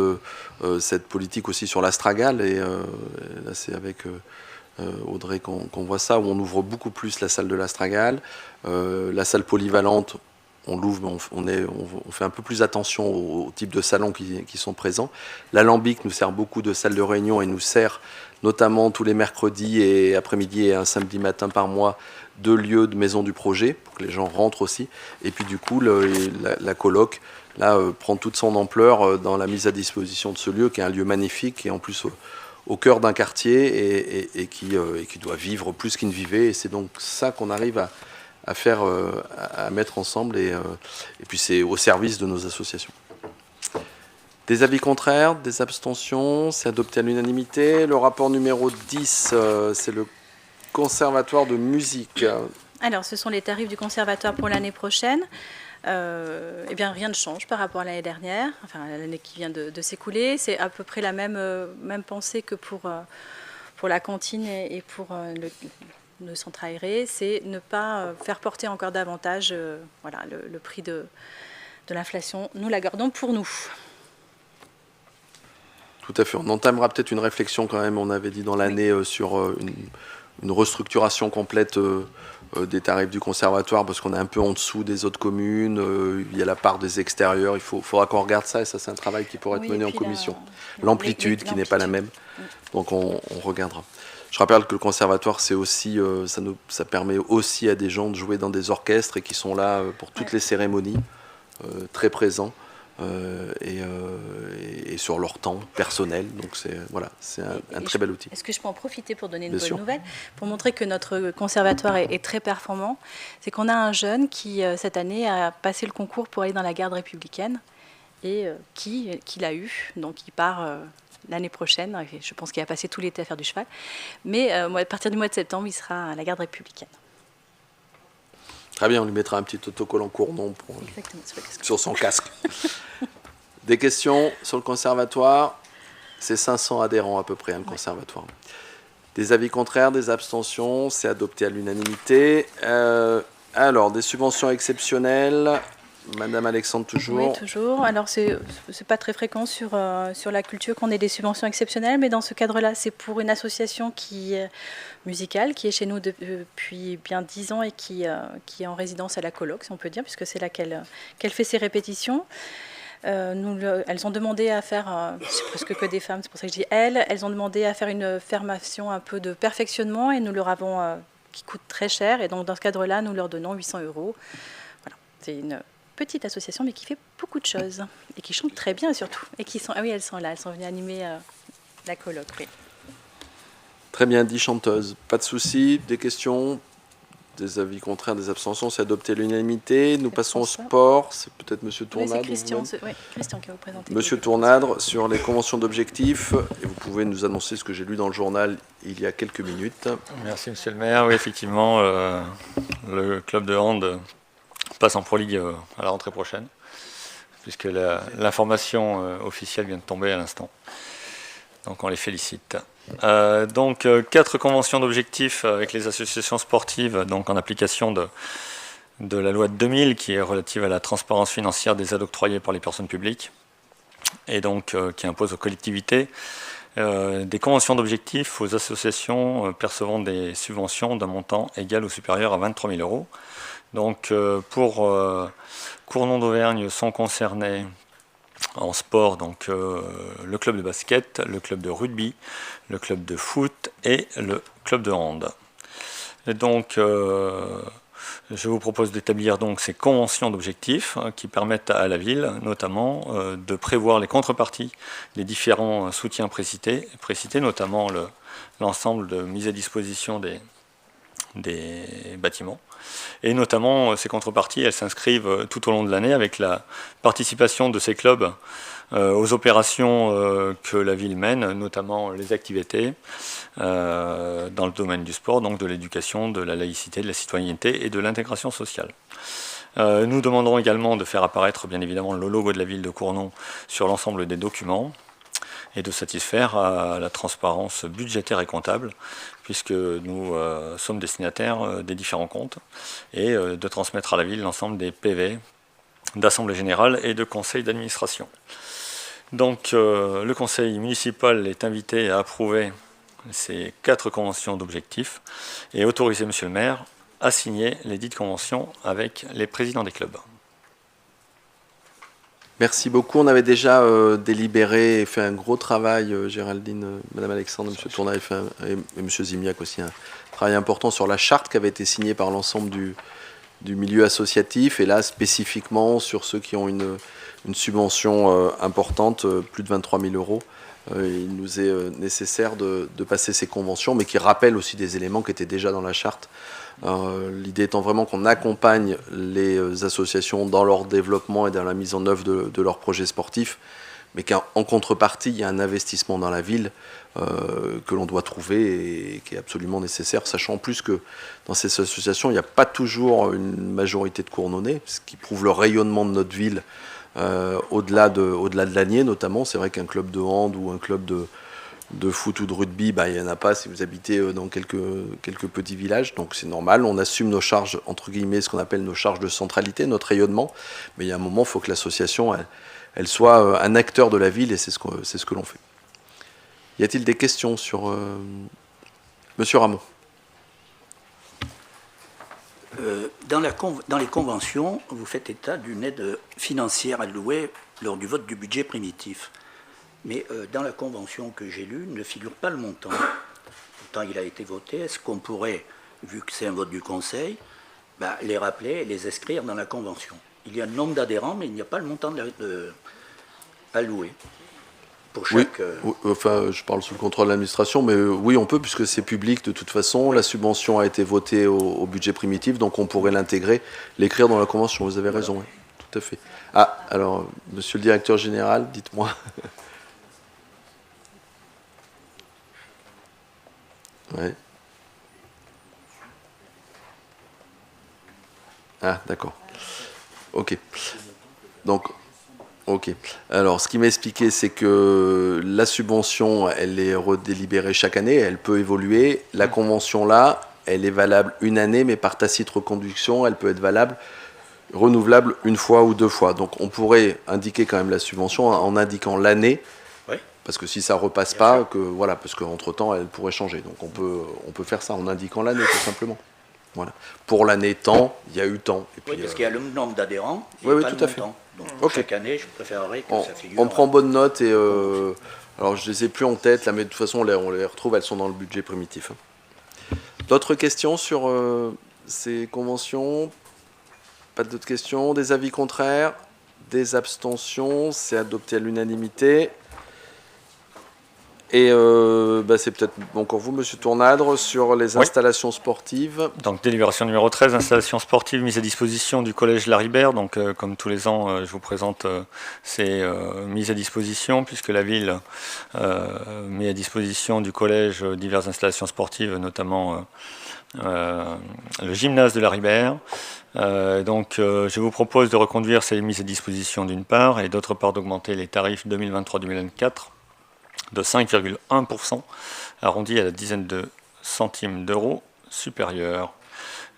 politique aussi sur l'Astragale, et là c'est avec Audrey qu'on voit ça, où on ouvre beaucoup plus la salle de l'Astragale. La salle polyvalente, on l'ouvre, mais on fait un peu plus attention au type de salons qui sont présents. L'Alambic nous sert beaucoup de salle de réunion et nous sert notamment tous les mercredis et après-midi et un samedi matin par mois de lieux de maison du projet, pour que les gens rentrent aussi. Et puis du coup, la colloque, là, prend toute son ampleur dans la mise à disposition de ce lieu, qui est un lieu magnifique, et en plus au cœur d'un quartier, et qui doit vivre plus qu'il ne vivait. Et c'est donc ça qu'on arrive à faire, à mettre ensemble, et puis c'est au service de nos associations. Des avis contraires, des abstentions, c'est adopté à l'unanimité. Le rapport numéro 10, c'est le Conservatoire de musique. Alors, ce sont les tarifs du conservatoire pour l'année prochaine. Eh bien, rien ne change par rapport à l'année dernière, enfin l'année qui vient de s'écouler. C'est à peu près la même pensée que pour la cantine et pour le centre aéré. C'est ne pas faire porter encore davantage le prix de l'inflation. Nous la gardons pour nous. Tout à fait. On entamera peut-être une réflexion quand même, on avait dit dans l'année, sur une restructuration complète des tarifs du conservatoire, parce qu'on est un peu en dessous des autres communes. Il y a la part des extérieurs. Il faudra qu'on regarde ça, et ça c'est un travail qui pourrait être mené en commission. L'amplitude qui n'est pas la même. Donc on regardera. Je rappelle que le conservatoire, c'est aussi, ça permet aussi à des gens de jouer dans des orchestres et qui sont là pour toutes les cérémonies, très présents. Et sur leur temps personnel. Donc c'est un très bel outil. Est-ce que je peux en profiter pour donner une Bien bonne sûr. nouvelle, pour montrer que notre conservatoire est très performant? C'est qu'on a un jeune qui, cette année, a passé le concours pour aller dans la garde républicaine, et qui l'a eu. Donc il part l'année prochaine. Je pense qu'il a passé tout l'été à faire du cheval. Mais à partir du mois de septembre, il sera à la garde républicaine. Très bien, on lui mettra un petit autocollant Cournon Exactement, sur son casque. Des questions sur le conservatoire? C'est 500 adhérents à peu près, le conservatoire. Des avis contraires, des abstentions? C'est adopté à l'unanimité. Alors, des subventions exceptionnelles. Madame Alexandre, toujours. Oui, toujours. Alors, c'est pas très fréquent sur la culture qu'on ait des subventions exceptionnelles, mais dans ce cadre-là, c'est pour une association musicale qui est chez nous depuis bien 10 ans et qui est en résidence à la Coloc, si on peut dire, puisque c'est là qu'elle fait ses répétitions. Elles ont demandé à faire, c'est presque que des femmes, c'est pour ça que je dis elles ont demandé à faire une formation un peu de perfectionnement et nous leur avons, qui coûte très cher, et donc dans ce cadre-là, nous leur donnons 800 €. Voilà, c'est une petite association, mais qui fait beaucoup de choses et qui chante très bien surtout. Et qui sont, ah oui, elles sont là, elles sont venues animer la colloque. Oui. Très bien, 10 chanteuses. Pas de soucis, des questions, des avis contraires, des abstentions, c'est adopté à l'unanimité. Nous passons au sport. C'est peut-être Monsieur Tournadre. Oui, c'est Christian, Christian qui va vous présenter. Monsieur Tournadre, sur les conventions d'objectifs, et vous pouvez nous annoncer ce que j'ai lu dans le journal il y a quelques minutes. Merci Monsieur le maire. Oui, effectivement, le club de hand passe en Pro League à la rentrée prochaine, puisque l'information officielle vient de tomber à l'instant. Donc on les félicite. Donc 4 conventions d'objectifs avec les associations sportives, donc en application de la loi de 2000 qui est relative à la transparence financière des aides octroyées par les personnes publiques et donc qui impose aux collectivités des conventions d'objectifs aux associations percevant des subventions d'un montant égal ou supérieur à 23 000 €. Donc pour Cournon d'Auvergne sont concernés en sport, donc le club de basket, le club de rugby, le club de foot et le club de hand. Et donc, je vous propose d'établir donc ces conventions d'objectifs qui permettent à la ville, notamment, de prévoir les contreparties des différents soutiens précités, notamment l'ensemble de mise à disposition des bâtiments. Et notamment, ces contreparties, elles s'inscrivent tout au long de l'année avec la participation de ces clubs aux opérations que la ville mène, notamment les activités dans le domaine du sport, donc de l'éducation, de la laïcité, de la citoyenneté et de l'intégration sociale. Nous demanderons également de faire apparaître, bien évidemment, le logo de la ville de Cournon sur l'ensemble des documents et de satisfaire à la transparence budgétaire et comptable, puisque nous sommes destinataires des différents comptes, et de transmettre à la ville l'ensemble des PV d'Assemblée Générale et de Conseil d'administration. Donc le Conseil municipal est invité à approuver ces 4 conventions d'objectifs et autoriser Monsieur le maire à signer les dites conventions avec les présidents des clubs. Merci beaucoup. On avait déjà délibéré et fait un gros travail, Géraldine, Madame Alexandre, Monsieur Tournadre et Monsieur Zimiac aussi, un travail important sur la charte qui avait été signée par l'ensemble du milieu associatif, et là spécifiquement sur ceux qui ont une subvention importante, plus de 23 000 €. Il nous est nécessaire de passer ces conventions, mais qui rappellent aussi des éléments qui étaient déjà dans la charte. L'idée étant vraiment qu'on accompagne les associations dans leur développement et dans la mise en œuvre de leurs projets sportifs, mais qu'en contrepartie, il y a un investissement dans la ville que l'on doit trouver et qui est absolument nécessaire, sachant en plus que dans ces associations, il n'y a pas toujours une majorité de Cournonnais, ce qui prouve le rayonnement de notre ville au-delà de l'Anier notamment. C'est vrai qu'un club de hand ou un club de foot ou de rugby, il n'y en a pas si vous habitez dans quelques petits villages, donc c'est normal, on assume nos charges, entre guillemets, ce qu'on appelle nos charges de centralité, notre rayonnement, mais il y a un moment, il faut que l'association elle soit un acteur de la ville, et c'est ce que l'on fait. Y a-t-il des questions sur Monsieur Ramon? Dans les conventions, vous faites état d'une aide financière allouée lors du vote du budget primitif. Mais dans la convention que j'ai lue, ne figure pas le montant. Pourtant, il a été voté. Est-ce qu'on pourrait, vu que c'est un vote du Conseil, les rappeler et les inscrire dans la convention? Il y a le nombre d'adhérents, mais il n'y a pas le montant alloué. Pour chaque, oui, enfin, je parle sous le contrôle de l'administration, mais oui, on peut, puisque c'est public de toute façon. La subvention a été votée au budget primitif, donc on pourrait l'intégrer, l'écrire dans la convention. Vous avez raison, oui, tout à fait. Ah, alors, monsieur le directeur général, dites-moi. Ouais. Ah, d'accord. Ok. Donc, ok. Alors, ce qui m'a expliqué, c'est que la subvention, elle est redélibérée chaque année, elle peut évoluer. La convention, là, elle est valable une année, mais par tacite reconduction, elle peut être renouvelable une fois ou 2 fois. Donc on pourrait indiquer quand même la subvention en indiquant l'année, Oui. parce que si ça repasse pas, voilà, parce qu'entre-temps, elle pourrait changer. Donc on peut faire ça en indiquant l'année, tout simplement. Voilà. Pour l'année temps, il y a eu temps. Et puis, Oui, parce qu'il y a le nombre d'adhérents et oui, pas tout le à fait. montant. Donc Ok. chaque année, je préférerais que ça figure. On prend bonne note et alors je les ai plus en tête là, mais de toute façon on les retrouve, elles sont dans le budget primitif. D'autres questions sur ces conventions? Pas d'autres questions? Des avis contraires? Des abstentions? C'est adopté à l'unanimité. Et c'est peut-être encore vous, Monsieur Tournadre, sur les installations sportives. Donc, délibération numéro 13, installation sportive mise à disposition du collège Laribert. Donc, comme tous les ans, je vous présente ces mises à disposition, puisque la ville met à disposition du collège diverses installations sportives, notamment le gymnase de Laribert. Je vous propose de reconduire ces mises à disposition d'une part, et d'autre part d'augmenter les tarifs 2023-2024 de 5,1%, arrondi à la dizaine de centimes d'euros supérieurs.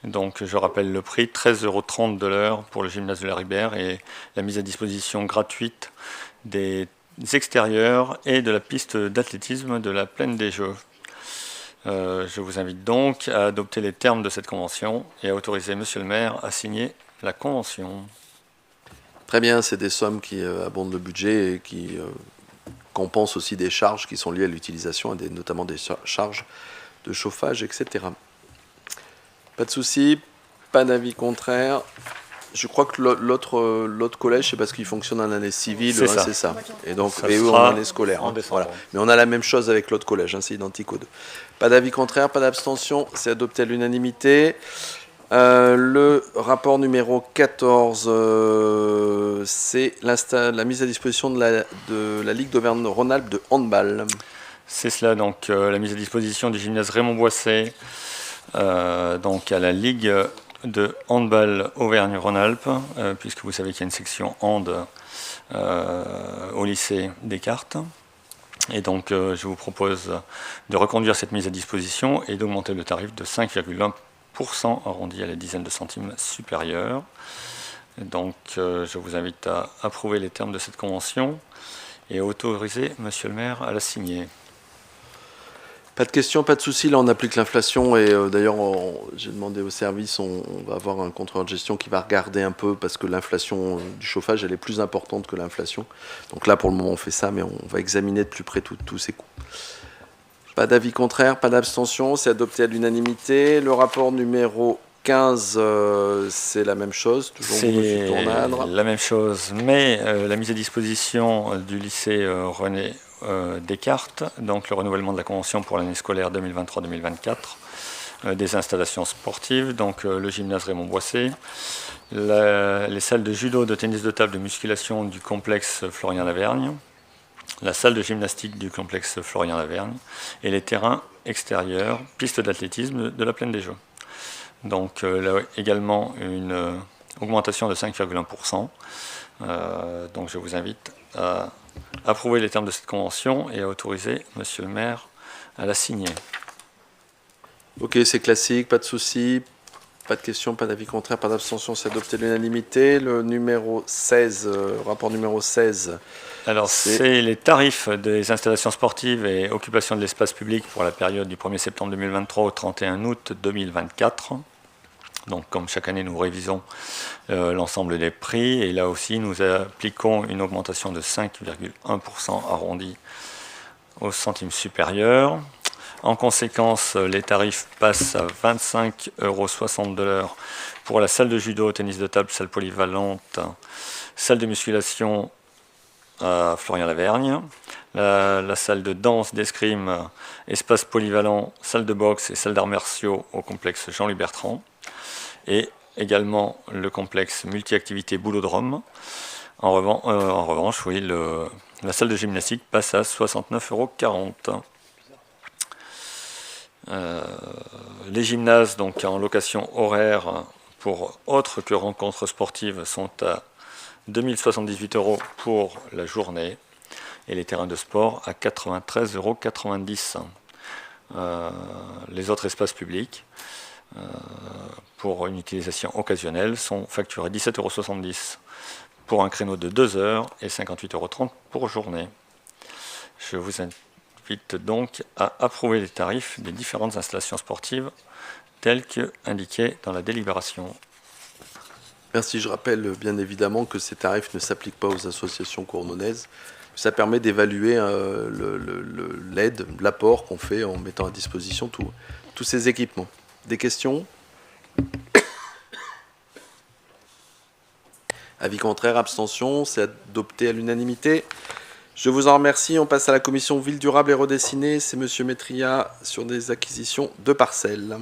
Donc je rappelle le prix, 13,30 € de l'heure pour le gymnase de Laribert et la mise à disposition gratuite des extérieurs et de la piste d'athlétisme de la Plaine des Jeux. Je vous invite donc à adopter les termes de cette convention et à autoriser Monsieur le maire à signer la convention. Très bien, c'est des sommes qui abondent le budget et qui compensent aussi des charges qui sont liées à l'utilisation, notamment des charges de chauffage, etc. Pas de souci, pas d'avis contraire. Je crois que l'autre collège, c'est parce qu'il fonctionne en année civile, c'est ça. Et donc, eux en année scolaire. Voilà. Mais on a la même chose avec l'autre collège, c'est identique aux deux. Pas d'avis contraire, pas d'abstention, c'est adopté à l'unanimité. Le rapport numéro 14, c'est la mise à disposition de la Ligue d'Auvergne-Rhône-Alpes de handball. C'est cela, donc la mise à disposition du gymnase Raymond Boisset, donc à la Ligue de handball Auvergne-Rhône-Alpes, puisque vous savez qu'il y a une section hand au lycée Descartes. Et donc je vous propose de reconduire cette mise à disposition et d'augmenter le tarif de 5,1%, arrondi à la dizaine de centimes supérieurs. Donc je vous invite à approuver les termes de cette convention et à autoriser Monsieur le maire à la signer. Pas de questions, pas de soucis. Là, on applique l'inflation et d'ailleurs, j'ai demandé au service, on va avoir un contrôleur de gestion qui va regarder un peu parce que l'inflation du chauffage, elle est plus importante que l'inflation. Donc là, pour le moment, on fait ça, mais on va examiner de plus près tous ces coûts. Pas d'avis contraire, pas d'abstention, c'est adopté à l'unanimité. Le rapport numéro 15, c'est la même chose, toujours Monsieur Tournadre. C'est la même chose, mais la mise à disposition du lycée René Descartes, donc le renouvellement de la convention pour l'année scolaire 2023-2024, des installations sportives, donc le gymnase Raymond Boisset, les salles de judo, de tennis de table, de musculation du complexe Florian Lavergne, la salle de gymnastique du complexe Florian Lavergne et les terrains extérieurs, pistes d'athlétisme de la Plaine des Jeux. Donc là également une augmentation de 5,1%. Donc je vous invite à approuver les termes de cette convention et à autoriser Monsieur le maire à la signer. Ok, c'est classique, pas de souci, pas de questions, pas d'avis contraire, pas d'abstention, c'est adopté à l'unanimité. Le numéro 16, rapport numéro 16. Alors c'est les tarifs des installations sportives et occupation de l'espace public pour la période du 1er septembre 2023 au 31 août 2024. Donc comme chaque année nous révisons l'ensemble des prix et là aussi nous appliquons une augmentation de 5,1% arrondi aux centimes supérieurs. En conséquence, les tarifs passent à 25,60 € de l'heure pour la salle de judo, tennis de table, salle polyvalente, salle de musculation à Florian Lavergne, la salle de danse, d'escrime, espace polyvalent, salle de boxe et salle d'arts martiaux au complexe Jean-Louis Bertrand, et également le complexe multi-activité Boulodrome. En revanche, oui, la salle de gymnastique passe à 69,40 €. Les gymnases donc en location horaire pour autres que rencontres sportives sont à 2078 € pour la journée et les terrains de sport à 93,90 €. Les autres espaces publics, pour une utilisation occasionnelle, sont facturés 17,70 € pour un créneau de 2 heures et 58,30 € pour journée. Je vous invite donc à approuver les tarifs des différentes installations sportives tels qu'indiqués dans la délibération. Merci. Je rappelle bien évidemment que ces tarifs ne s'appliquent pas aux associations cournonaises. Ça permet d'évaluer l'aide, l'apport qu'on fait en mettant à disposition tous ces équipements. Des questions? Avis contraire, abstention, c'est adopté à l'unanimité. Je vous en remercie. On passe à la commission Ville durable et redessinée. C'est M. Métria sur des acquisitions de parcelles.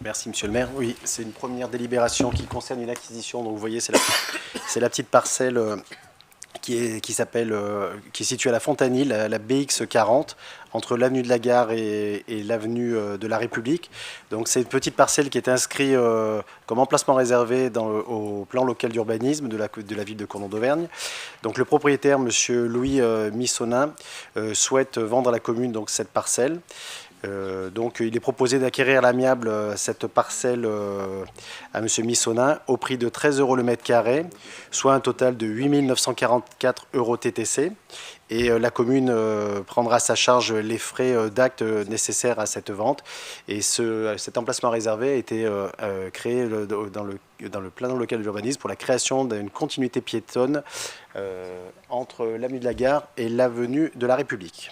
Merci, Monsieur le maire. Oui, c'est une première délibération qui concerne une acquisition. Donc, vous voyez, c'est la petite parcelle qui est située à la Fontanie, la BX 40, entre l'avenue de la Gare et l'avenue de la République. Donc, c'est une petite parcelle qui est inscrite comme emplacement réservé au plan local d'urbanisme de la ville de Cournon d'Auvergne. Donc, le propriétaire, Monsieur Louis Missonin, souhaite vendre à la commune donc, cette parcelle. Donc il est proposé d'acquérir à l'amiable cette parcelle à M. Missonin au prix de 13 € le mètre carré, soit un total de 8 944 € TTC. Et la commune prendra à sa charge les frais d'acte nécessaires à cette vente. Et cet emplacement réservé a été créé dans le plan local d'urbanisme pour la création d'une continuité piétonne entre l'avenue de la Gare et l'avenue de la République.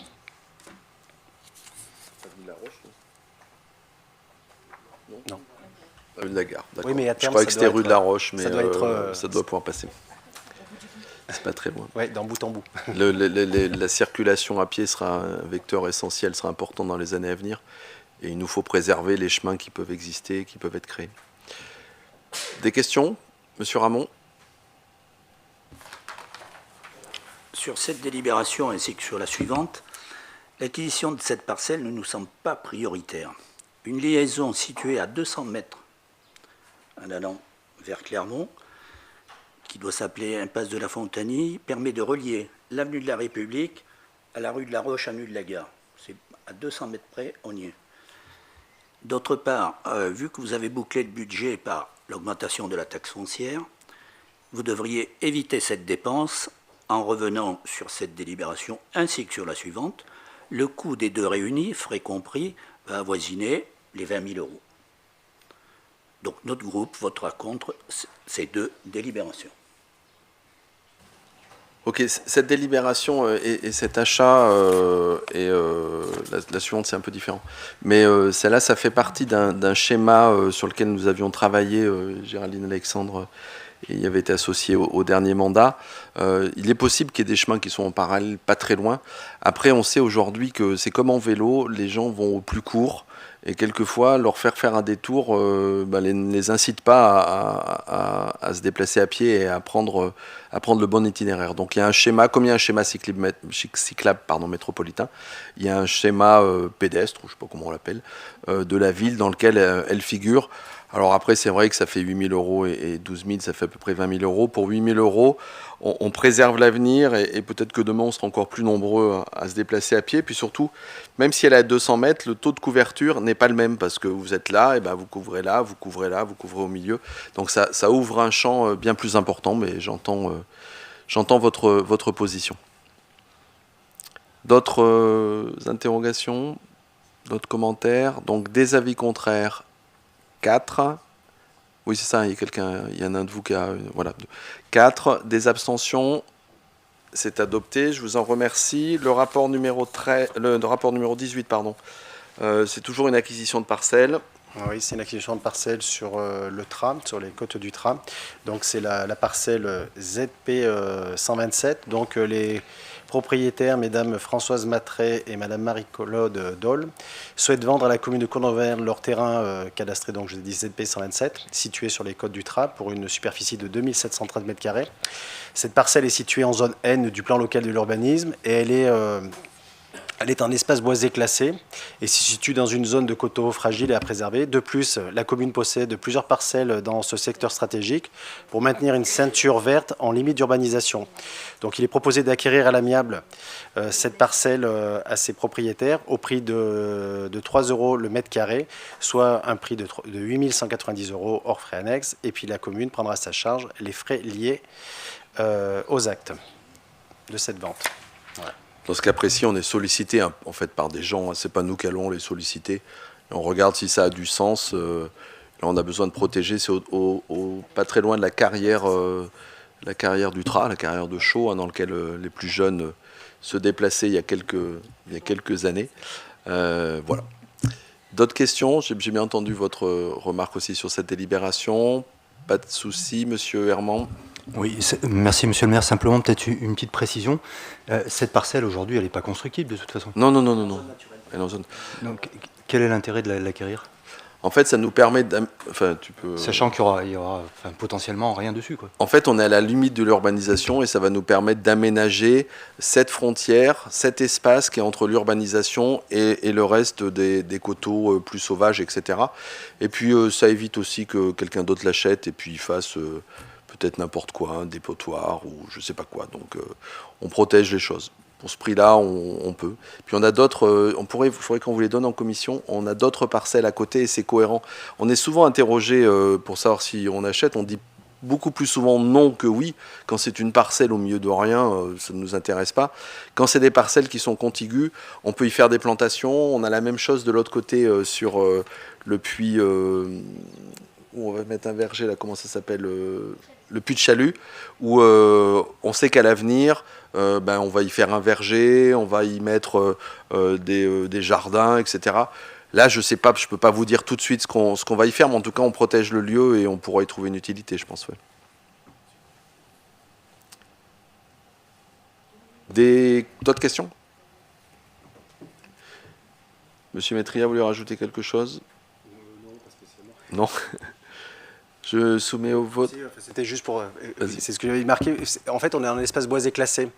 Non. Rue de la Gare, d'accord. Oui, mais à je terme, croyais que c'était rue de la Roche, mais ça doit pouvoir passer. C'est pas très loin. Oui, d'un bout en bout. La circulation à pied sera un vecteur essentiel, sera important dans les années à venir. Et il nous faut préserver les chemins qui peuvent exister, qui peuvent être créés. Des questions, Monsieur Ramon? Sur cette délibération ainsi que sur la suivante, l'acquisition de cette parcelle ne nous semble pas prioritaire. Une liaison située à 200 mètres en allant vers Clermont, qui doit s'appeler Impasse de la Fontanie, permet de relier l'avenue de la République à la rue de la Roche, avenue de la Gare. C'est à 200 mètres près, on y est. D'autre part, vu que vous avez bouclé le budget par l'augmentation de la taxe foncière, vous devriez éviter cette dépense en revenant sur cette délibération ainsi que sur la suivante. Le coût des deux réunis, frais compris, va avoisiner les 20 000 €. Donc notre groupe votera contre ces deux délibérations. Ok, cette délibération et cet achat la suivante, c'est un peu différent. Mais celle-là, ça fait partie d'un schéma sur lequel nous avions travaillé, Géraldine Alexandre, et il avait été associé au dernier mandat. Il est possible qu'il y ait des chemins qui sont en parallèle, pas très loin. Après, on sait aujourd'hui que c'est comme en vélo, les gens vont au plus court. Et quelquefois, leur faire un détour ne les incite pas à se déplacer à pied et à prendre le bon itinéraire. Donc il y a un schéma, comme il y a un schéma cyclable métropolitain, il y a un schéma pédestre, ou je ne sais pas comment on l'appelle, de la ville dans lequel elle figure. Alors après, c'est vrai que ça fait 8 000 € et 12 000, ça fait à peu près 20 000 €. Pour 8 000 €, on préserve l'avenir et peut-être que demain, on sera encore plus nombreux à se déplacer à pied. Puis surtout, même si elle est à 200 mètres, le taux de couverture n'est pas le même parce que vous êtes là, et ben vous couvrez là, vous couvrez là, vous couvrez au milieu. Donc ça ouvre un champ bien plus important, mais j'entends votre position. D'autres interrogations, d'autres commentaires? Donc des avis contraires, 4. Oui, c'est ça, il y en a un de vous qui a... Voilà. 4. Des abstentions, c'est adopté. Je vous en remercie. Le rapport numéro 18, c'est toujours une acquisition de parcelles. Oui, c'est une acquisition de parcelles sur le tram, sur les côtes du tram. Donc c'est la parcelle ZP 127. Donc les propriétaires, mesdames Françoise Matret et madame Marie-Claude Dole, souhaitent vendre à la commune de Cournon d'Auvergne leur terrain cadastré, donc je dis ZP 127, situé sur les côtes du tram pour une superficie de 2730 m². Cette parcelle est située en zone N du plan local de l'urbanisme et elle est Elle est en espace boisé classé et se situe dans une zone de coteaux fragile et à préserver. De plus, la commune possède plusieurs parcelles dans ce secteur stratégique pour maintenir une ceinture verte en limite d'urbanisation. Donc il est proposé d'acquérir à l'amiable cette parcelle à ses propriétaires au prix de 3 € le mètre carré, soit un prix de 8 190 € hors frais annexes. Et puis la commune prendra à sa charge les frais liés aux actes de cette vente. Voilà. Dans ce cas précis, on est sollicité en fait par des gens, hein, c'est pas nous qui allons les solliciter. Et on regarde si ça a du sens. Là, on a besoin de protéger, c'est pas très loin de la carrière du Trat, la carrière de Chaux, hein, dans laquelle les plus jeunes se déplaçaient il y a quelques années. Voilà. D'autres questions? J'ai bien entendu votre remarque aussi sur cette délibération. Pas de souci, Monsieur Herman. Oui, merci Monsieur le maire. Simplement peut-être une petite précision. Cette parcelle aujourd'hui, elle n'est pas constructible de toute façon. Non. Elle est en zone. Donc, quel est l'intérêt de l'acquérir? En fait, ça nous permet... Sachant qu'il y aura potentiellement rien dessus, quoi. En fait, on est à la limite de l'urbanisation et ça va nous permettre d'aménager cette frontière, cet espace qui est entre l'urbanisation et le reste des coteaux plus sauvages, etc. Et puis, ça évite aussi que quelqu'un d'autre l'achète et puis il fasse peut-être n'importe quoi, un dépotoir ou je sais pas quoi. Donc, on protège les choses. Pour ce prix-là, on peut. Puis on a d'autres, il faudrait qu'on vous les donne en commission, on a d'autres parcelles à côté et c'est cohérent. On est souvent interrogé pour savoir si on achète, on dit beaucoup plus souvent non que oui. Quand c'est une parcelle au milieu de rien, ça ne nous intéresse pas. Quand c'est des parcelles qui sont contiguës, on peut y faire des plantations. On a la même chose de l'autre côté sur le puits, où on va mettre un verger, là, comment ça s'appelle le puits de Chalut, où on sait qu'à l'avenir, on va y faire un verger, on va y mettre des jardins, etc. Là, je sais pas, je peux pas vous dire tout de suite ce qu'on va y faire, mais en tout cas, on protège le lieu et on pourra y trouver une utilité, je pense. Ouais. D'autres questions? Monsieur Métria, vous voulez rajouter quelque chose? Non, pas spécialement. Non. Je soumets au vote. C'était juste pour... c'est ce que j'avais marqué. En fait, on est dans un espace boisé classé.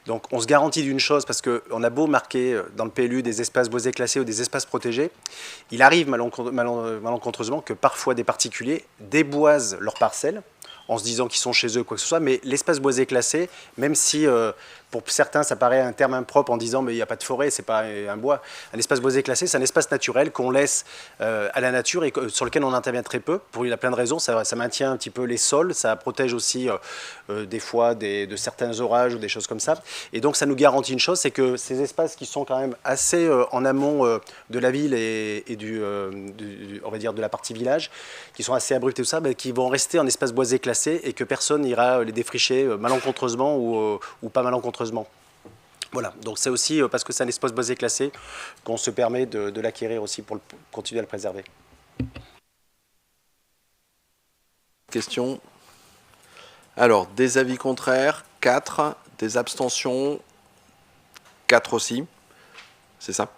Donc, on se garantit d'une chose, parce qu'on a beau marquer dans le PLU des espaces boisés classés ou des espaces protégés, il arrive malencontreusement que parfois des particuliers déboisent leurs parcelles en se disant qu'ils sont chez eux, quoi que ce soit. Mais l'espace boisé classé, même si pour certains ça paraît un terme impropre en disant mais il n'y a pas de forêt, c'est pas un bois. Un espace boisé classé, c'est un espace naturel qu'on laisse à la nature et sur lequel on intervient très peu. Pour il y a plein de raisons. Ça maintient un petit peu les sols, ça protège aussi des fois de certains orages ou des choses comme ça. Et donc ça nous garantit une chose, c'est que ces espaces qui sont quand même assez en amont de la ville et on va dire de la partie village, qui sont assez abrupts et tout ça, qui vont rester en espace boisé classé et que personne n'ira les défricher malencontreusement ou pas malencontreusement. Voilà, donc c'est aussi parce que c'est un espace boisé classé qu'on se permet de l'acquérir aussi pour continuer à le préserver. Question. Alors, des avis contraires, 4, des abstentions, 4 aussi. C'est ça?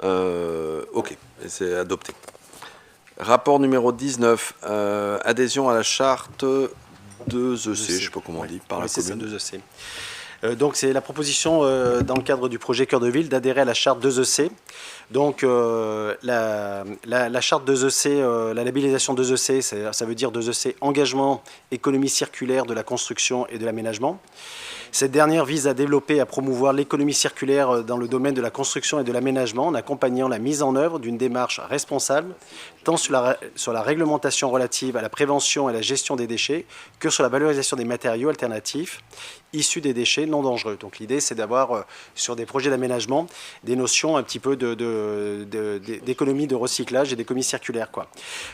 Ok, et c'est adopté. Rapport numéro 19, adhésion à la charte 2EC, je ne sais pas comment on dit, par la commune. 2EC. Donc c'est la proposition dans le cadre du projet Cœur de Ville d'adhérer à la charte 2EC. Donc la charte 2EC, la labellisation 2EC, ça veut dire 2EC, engagement, économie circulaire de la construction et de l'aménagement. Cette dernière vise à développer et à promouvoir l'économie circulaire dans le domaine de la construction et de l'aménagement en accompagnant la mise en œuvre d'une démarche responsable tant sur la réglementation relative à la prévention et la gestion des déchets que sur la valorisation des matériaux alternatifs issus des déchets non dangereux. Donc l'idée, c'est d'avoir sur des projets d'aménagement des notions un petit peu d'économie de recyclage et d'économie circulaire, quoi.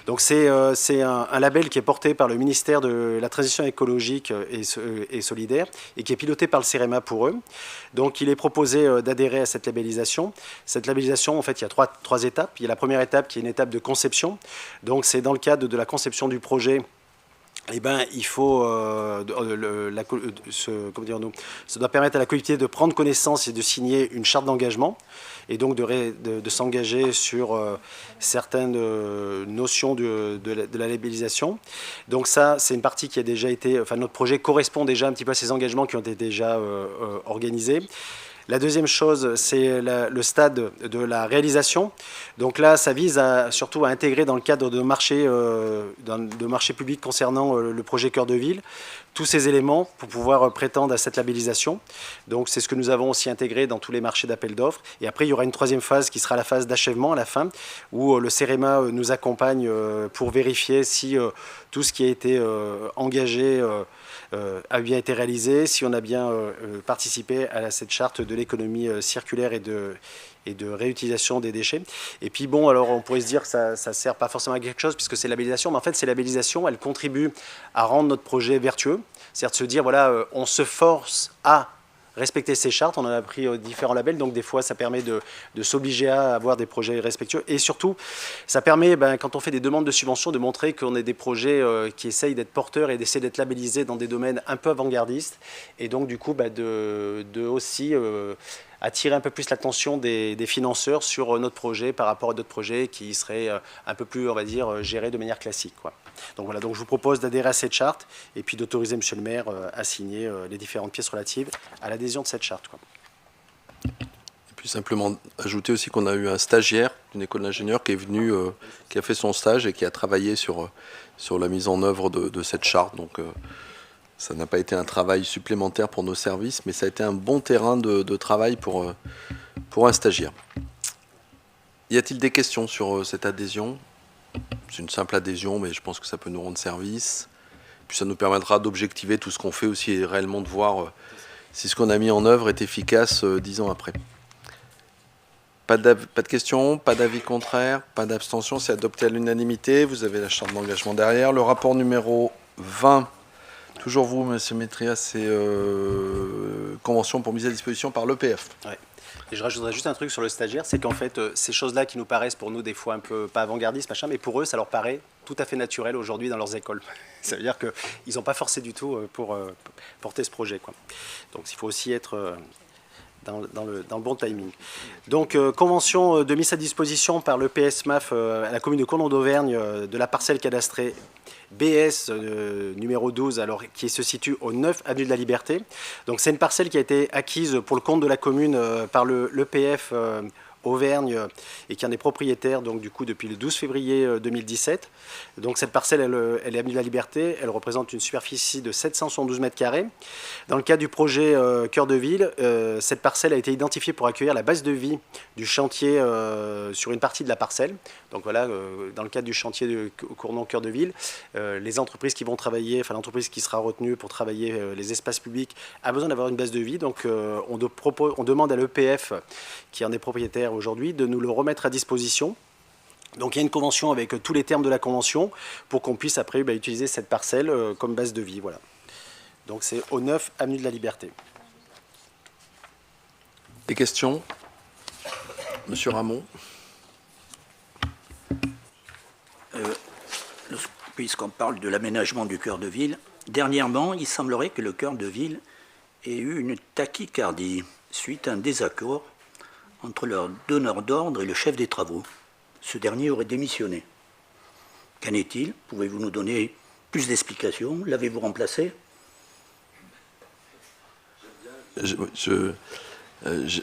Donc c'est un label qui est porté par le ministère de la Transition écologique et solidaire et qui est piloté par le CEREMA pour eux. Donc il est proposé d'adhérer à cette labellisation. Cette labellisation, en fait, il y a trois étapes. Il y a la première étape qui est une étape de conception. Donc c'est dans le cadre de la conception du projet. Eh ben, il faut, ça doit permettre à la collectivité de prendre connaissance et de signer une charte d'engagement et donc de s'engager sur certaines notions de la labellisation. Donc ça, c'est une partie qui a déjà été, enfin notre projet correspond déjà un petit peu à ces engagements qui ont été déjà organisés. La deuxième chose, c'est le stade de la réalisation. Donc là, ça vise surtout à intégrer dans le cadre de marchés publics concernant le projet Cœur de Ville, tous ces éléments pour pouvoir prétendre à cette labellisation. Donc c'est ce que nous avons aussi intégré dans tous les marchés d'appel d'offres. Et après, il y aura une troisième phase qui sera la phase d'achèvement à la fin, où le CEREMA nous accompagne pour vérifier si tout ce qui a été engagé a bien été réalisé, si on a bien participé à cette charte de l'économie circulaire et de réutilisation des déchets. Et puis bon, alors on pourrait se dire que ça ne sert pas forcément à quelque chose puisque c'est labellisation, mais en fait ces labellisations, elles contribuent à rendre notre projet vertueux, c'est-à-dire de se dire, voilà, on se force à respecter ces chartes, on en a pris différents labels, donc des fois ça permet de s'obliger à avoir des projets respectueux, et surtout ça permet, quand on fait des demandes de subventions, de montrer qu'on est des projets qui essayent d'être porteurs et d'essayer d'être labellisés dans des domaines un peu avant-gardistes, et donc du coup de aussi attirer un peu plus l'attention des financeurs sur notre projet par rapport à d'autres projets qui seraient un peu plus, on va dire, gérés de manière classique, quoi. Donc voilà, donc je vous propose d'adhérer à cette charte et puis d'autoriser Monsieur le maire à signer les différentes pièces relatives à l'adhésion de cette charte, quoi. Et puis simplement ajouter aussi qu'on a eu un stagiaire d'une école d'ingénieurs qui est venu, qui a fait son stage et qui a travaillé sur la mise en œuvre de cette charte. Donc ça n'a pas été un travail supplémentaire pour nos services, mais ça a été un bon terrain de travail pour un stagiaire. Y a-t-il des questions sur cette adhésion ? C'est une simple adhésion, mais je pense que ça peut nous rendre service. Puis ça nous permettra d'objectiver tout ce qu'on fait aussi et réellement de voir si ce qu'on a mis en œuvre est efficace 10 ans après. Pas de questions, pas d'avis contraire, pas d'abstention, c'est adopté à l'unanimité. Vous avez la charte d'engagement derrière. Le rapport numéro 20, toujours vous, M. Métria, c'est convention pour mise à disposition par l'EPF. Ouais. Et je rajouterais juste un truc sur le stagiaire, c'est qu'en fait, ces choses-là qui nous paraissent pour nous des fois un peu, pas avant-gardistes, machin, mais pour eux, ça leur paraît tout à fait naturel aujourd'hui dans leurs écoles. Ça veut dire qu'ils n'ont pas forcé du tout pour porter ce projet, quoi. Donc il faut aussi être dans le bon timing. Donc convention de mise à disposition par l'EPS MAF à la commune de Cournon d'Auvergne de la parcelle cadastrée BS numéro 12, alors, qui se situe au 9 avenue de la Liberté. Donc c'est une parcelle qui a été acquise pour le compte de la commune par l'EPF Auvergne et qui en est propriétaire donc, du coup, depuis le 12 février 2017. Donc cette parcelle, elle est avenue de la Liberté, elle représente une superficie de 772 mètres carrés. Dans le cadre du projet Cœur de Ville, cette parcelle a été identifiée pour accueillir la base de vie du chantier sur une partie de la parcelle. Donc voilà, dans le cadre du chantier de Cournon Cœur de Ville, les entreprises qui vont travailler, enfin l'entreprise qui sera retenue pour travailler les espaces publics a besoin d'avoir une base de vie. Donc on demande à l'EPF, qui en est propriétaire aujourd'hui, de nous le remettre à disposition. Donc il y a une convention avec tous les termes de la convention pour qu'on puisse après utiliser cette parcelle comme base de vie. Voilà. Donc c'est au 9 avenue de la Liberté. Des questions ? Monsieur Ramon ? Puisqu'on parle de l'aménagement du cœur de ville, dernièrement, il semblerait que le cœur de ville ait eu une tachycardie suite à un désaccord entre leur donneur d'ordre et le chef des travaux. Ce dernier aurait démissionné. Qu'en est-il ? Pouvez-vous nous donner plus d'explications ? L'avez-vous remplacé ?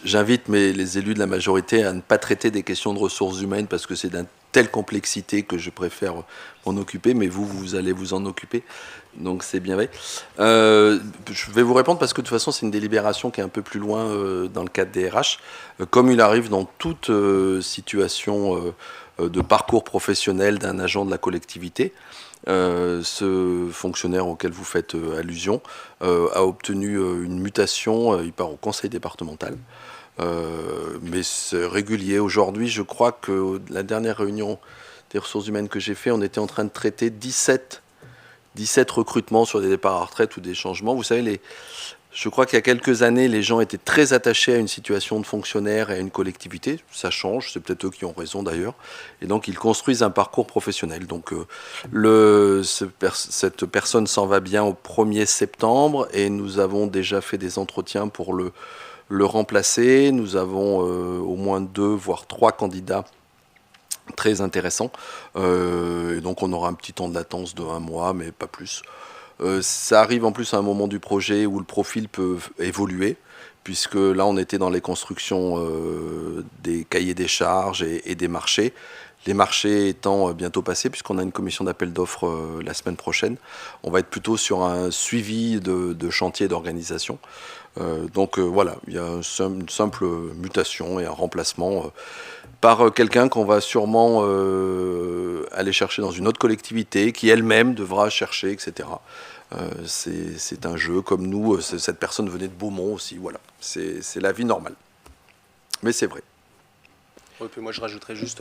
J'invite les élus de la majorité à ne pas traiter des questions de ressources humaines parce que c'est d'une telle complexité que je préfère m'en occuper, mais vous allez vous en occuper, donc c'est bien vrai. Je vais vous répondre parce que de toute façon c'est une délibération qui est un peu plus loin dans le cadre des RH. Comme il arrive dans toute situation de parcours professionnel d'un agent de la collectivité, ce fonctionnaire auquel vous faites allusion a obtenu une mutation, il part au conseil départemental. Mais c'est régulier. Aujourd'hui, je crois que la dernière réunion des ressources humaines que j'ai fait, on était en train de traiter 17 recrutements sur des départs à retraite ou des changements. Vous savez, je crois qu'il y a quelques années, les gens étacet très attachés à une situation de fonctionnaire et à une collectivité. Ça change, c'est peut-être eux qui ont raison d'ailleurs. Et donc, ils construisent un parcours professionnel. Donc, cette personne s'en va bien au 1er septembre et nous avons déjà fait des entretiens pour le remplacer. Nous avons au moins 2, voire 3 candidats très intéressants. Et donc, on aura un petit temps de latence de 1 mois, mais pas plus. Ça arrive en plus à un moment du projet où le profil peut évoluer, puisque là on était dans les constructions des cahiers des charges et des marchés. Les marchés étant bientôt passés, puisqu'on a une commission d'appel d'offres la semaine prochaine, on va être plutôt sur un suivi de chantier d'organisation. Donc voilà, il y a une simple mutation et un remplacement par quelqu'un qu'on va sûrement aller chercher dans une autre collectivité, qui elle-même devra chercher, etc. C'est un jeu, comme nous, cette personne venait de Beaumont aussi, voilà. C'est la vie normale. Mais c'est vrai. Oui, puis moi je rajouterais juste,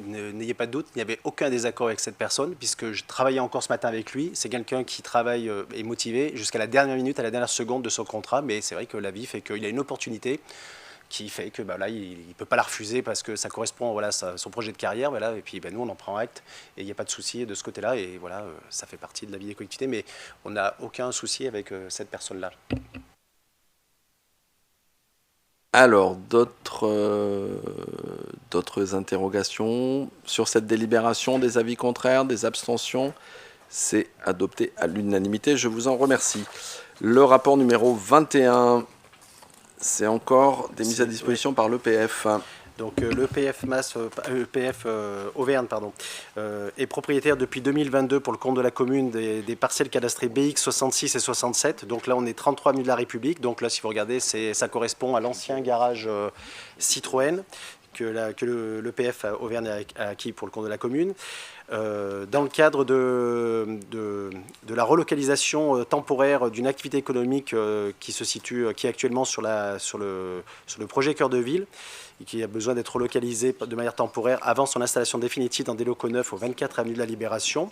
n'ayez pas de doute, il n'y avait aucun désaccord avec cette personne, puisque je travaillais encore ce matin avec lui. C'est quelqu'un qui travaille et motivé jusqu'à la dernière minute, à la dernière seconde de son contrat, mais c'est vrai que la vie fait qu'il a une opportunité qui fait que là, il ne peut pas la refuser parce que ça correspond à son projet de carrière. Voilà, et puis nous, on en prend acte et il n'y a pas de souci de ce côté-là. Et voilà, ça fait partie de la vie des collectivités, mais on n'a aucun souci avec cette personne-là. Alors, d'autres interrogations sur cette délibération, des avis contraires, des abstentions? C'est adopté à l'unanimité, je vous en remercie. Le rapport numéro 21, c'est encore des mises à disposition par l'EPF. Donc l'EPF Auvergne est propriétaire depuis 2022 pour le compte de la commune des parcelles cadastrées BX 66 et 67. Donc là on est 33 avenue de la République. Donc là si vous regardez ça correspond à l'ancien garage Citroën que l'EPF Auvergne a acquis pour le compte de la commune. Dans le cadre de la relocalisation temporaire d'une activité économique qui est actuellement sur le projet Cœur de Ville et qui a besoin d'être relocalisé de manière temporaire avant son installation définitive dans des locaux neufs au 24 avenue de la Libération.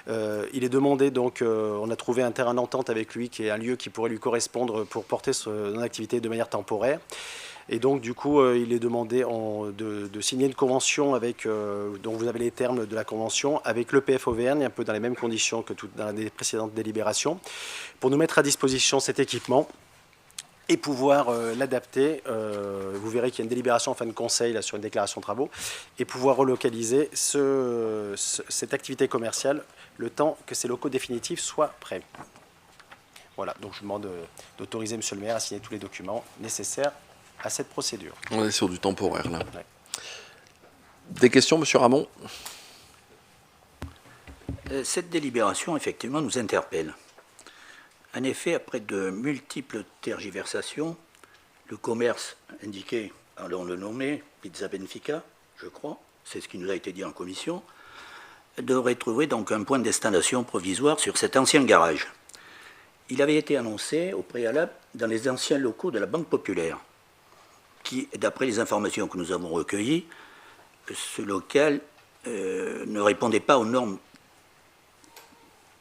Il est demandé, donc, on a trouvé un terrain d'entente avec lui qui est un lieu qui pourrait lui correspondre pour porter son activité de manière temporaire. Et donc, du coup, il est demandé de signer une convention dont vous avez les termes de la convention avec l'EPF Auvergne, un peu dans les mêmes conditions que dans les précédentes délibérations, pour nous mettre à disposition cet équipement et pouvoir l'adapter. Vous verrez qu'il y a une délibération en fin de conseil là, sur une déclaration de travaux, et pouvoir relocaliser cette activité commerciale le temps que ces locaux définitifs soient prêts. Voilà, donc je demande d'autoriser M. le maire à signer tous les documents nécessaires à cette procédure. On est sur du temporaire, là. Ouais. Des questions, M. Ramon? Cette délibération, effectivement, nous interpelle. En effet, après de multiples tergiversations, le commerce indiqué, allons le nommer, Pizza Benfica, je crois, c'est ce qui nous a été dit en commission, devrait trouver donc un point d'installation provisoire sur cet ancien garage. Il avait été annoncé au préalable dans les anciens locaux de la Banque Populaire, qui, d'après les informations que nous avons recueillies, ce local ne répondait pas aux normes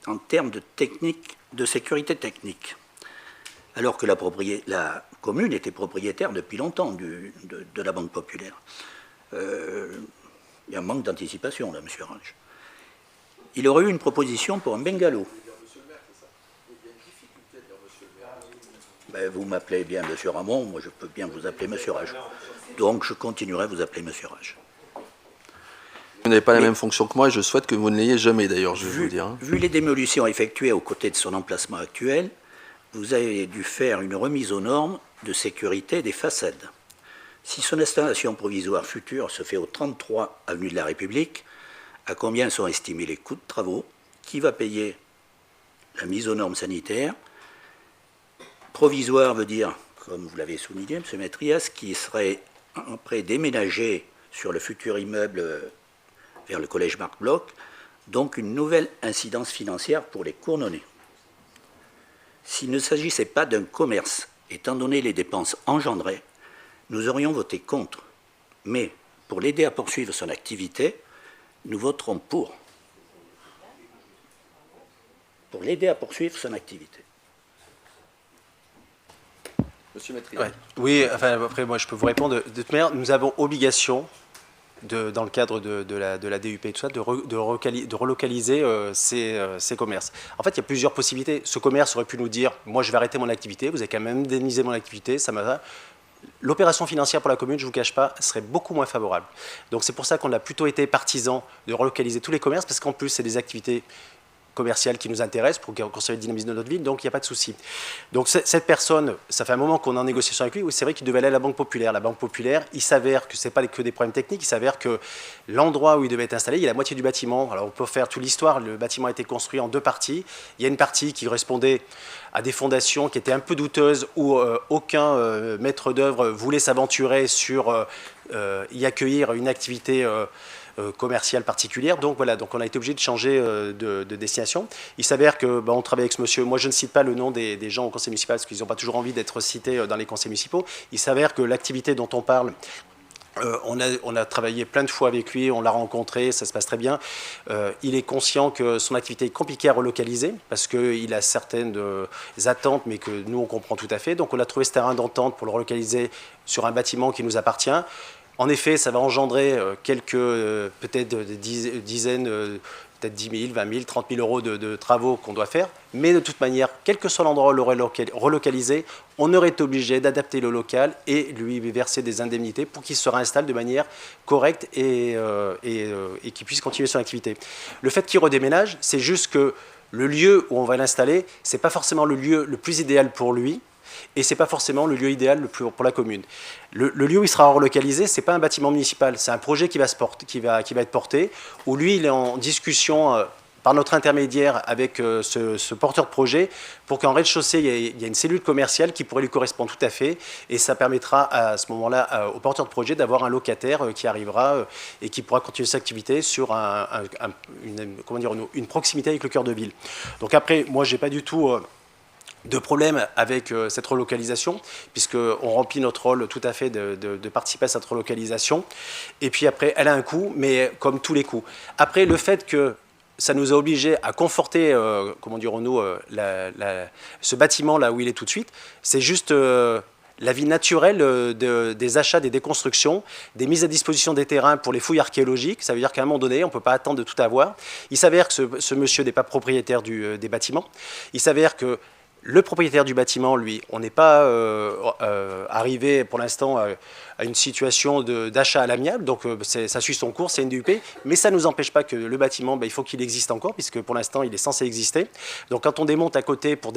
en termes de sécurité technique, alors que la commune était propriétaire depuis longtemps de la Banque Populaire. Il y a un manque d'anticipation, là, M. Rage. Il aurait eu une proposition pour un bungalow. Ben, vous m'appelez bien M. Ramon, moi je peux bien vous appeler M. Rage. Donc je continuerai à vous appeler M. Rage. Vous n'avez pas la même fonction que moi et je souhaite que vous ne l'ayez jamais d'ailleurs, je vais vous dire. Vu les démolitions effectuées aux côtés de son emplacement actuel, vous avez dû faire une remise aux normes de sécurité des façades. Si son installation provisoire future se fait au 33 avenue de la République, à combien sont estimés les coûts de travaux? Qui va payer la mise aux normes sanitaires? Provisoire veut dire, comme vous l'avez souligné, M. Métrias, qui serait après déménagé sur le futur immeuble vers le collège Marc Bloch, donc une nouvelle incidence financière pour les Cournonnais. S'il ne s'agissait pas d'un commerce, étant donné les dépenses engendrées, nous aurions voté contre. Mais pour l'aider à poursuivre son activité, nous voterons pour. Pour l'aider à poursuivre son activité. Monsieur Métrier. Ouais. Oui, enfin, après, moi, je peux vous répondre. De toute manière, nous avons obligation, dans le cadre de la DUP et tout ça, de relocaliser ces commerces. En fait, il y a plusieurs possibilités. Ce commerce aurait pu nous dire, moi, je vais arrêter mon activité, vous avez quand même indemnisé mon activité, ça m'a... L'opération financière pour la commune, je ne vous cache pas, serait beaucoup moins favorable. Donc c'est pour ça qu'on a plutôt été partisans de relocaliser tous les commerces, parce qu'en plus, c'est des activités commercial qui nous intéresse pour conserver le dynamisme de notre ville, donc il n'y a pas de souci. Donc cette personne, ça fait un moment qu'on est en négociation avec lui, oui, c'est vrai qu'il devait aller à la Banque Populaire. La Banque Populaire, il s'avère que ce n'est pas que des problèmes techniques, il s'avère que l'endroit où il devait être installé, il y a la moitié du bâtiment. Alors on peut faire toute l'histoire, le bâtiment a été construit en 2 parties. Il y a une partie qui correspondait à des fondations qui étaient un peu douteuses, où aucun maître d'œuvre voulait s'aventurer sur y accueillir une activité commerciale particulière. Donc voilà, donc on a été obligé de changer de destination. Il s'avère que on travaille avec ce monsieur, moi je ne cite pas le nom des gens au conseil municipal parce qu'ils n'ont pas toujours envie d'être cités dans les conseils municipaux. Il s'avère que l'activité dont on parle, on a travaillé plein de fois avec lui, on l'a rencontré, ça se passe très bien. Il est conscient que son activité est compliquée à relocaliser parce qu'il a certaines attentes, mais que nous on comprend tout à fait. Donc on a trouvé ce terrain d'entente pour le relocaliser sur un bâtiment qui nous appartient. En effet, ça va engendrer quelques, peut-être dizaines, peut-être 10 000, 20 000, 30 000 euros de travaux qu'on doit faire. Mais de toute manière, quel que soit l'endroit où on l'aurait relocalisé, on aurait été obligé d'adapter le local et lui verser des indemnités pour qu'il se réinstalle de manière correcte et qu'il puisse continuer son activité. Le fait qu'il redéménage, c'est juste que le lieu où on va l'installer, ce n'est pas forcément le lieu le plus idéal pour lui. Et ce n'est pas forcément le lieu idéal pour la commune. Le lieu où il sera relocalisé, ce n'est pas un bâtiment municipal, c'est un projet qui va être porté, où lui, il est en discussion par notre intermédiaire avec ce porteur de projet, pour qu'en rez-de-chaussée, il y ait une cellule commerciale qui pourrait lui correspondre tout à fait, et ça permettra à ce moment-là au porteur de projet d'avoir un locataire qui arrivera et qui pourra continuer sa activité sur une proximité avec le cœur de ville. Donc après, moi, je n'ai pas du tout de problème avec cette relocalisation, puisqu'on remplit notre rôle tout à fait de participer à cette relocalisation. Et puis après, elle a un coût, mais comme tous les coûts. Après, le fait que ça nous a obligés à conforter, comment dirons-nous, ce bâtiment là où il est tout de suite, c'est juste la vie naturelle des achats, des déconstructions, des mises à disposition des terrains pour les fouilles archéologiques. Ça veut dire qu'à un moment donné, on ne peut pas attendre de tout avoir. Il s'avère que ce monsieur n'est pas propriétaire des bâtiments. Il s'avère que le propriétaire du bâtiment, lui, on n'est pas arrivé pour l'instant à une situation d'achat à l'amiable, donc ça suit son cours, c'est une DUP, mais ça ne nous empêche pas que le bâtiment, il faut qu'il existe encore, puisque pour l'instant, il est censé exister. Donc quand on démonte à côté pour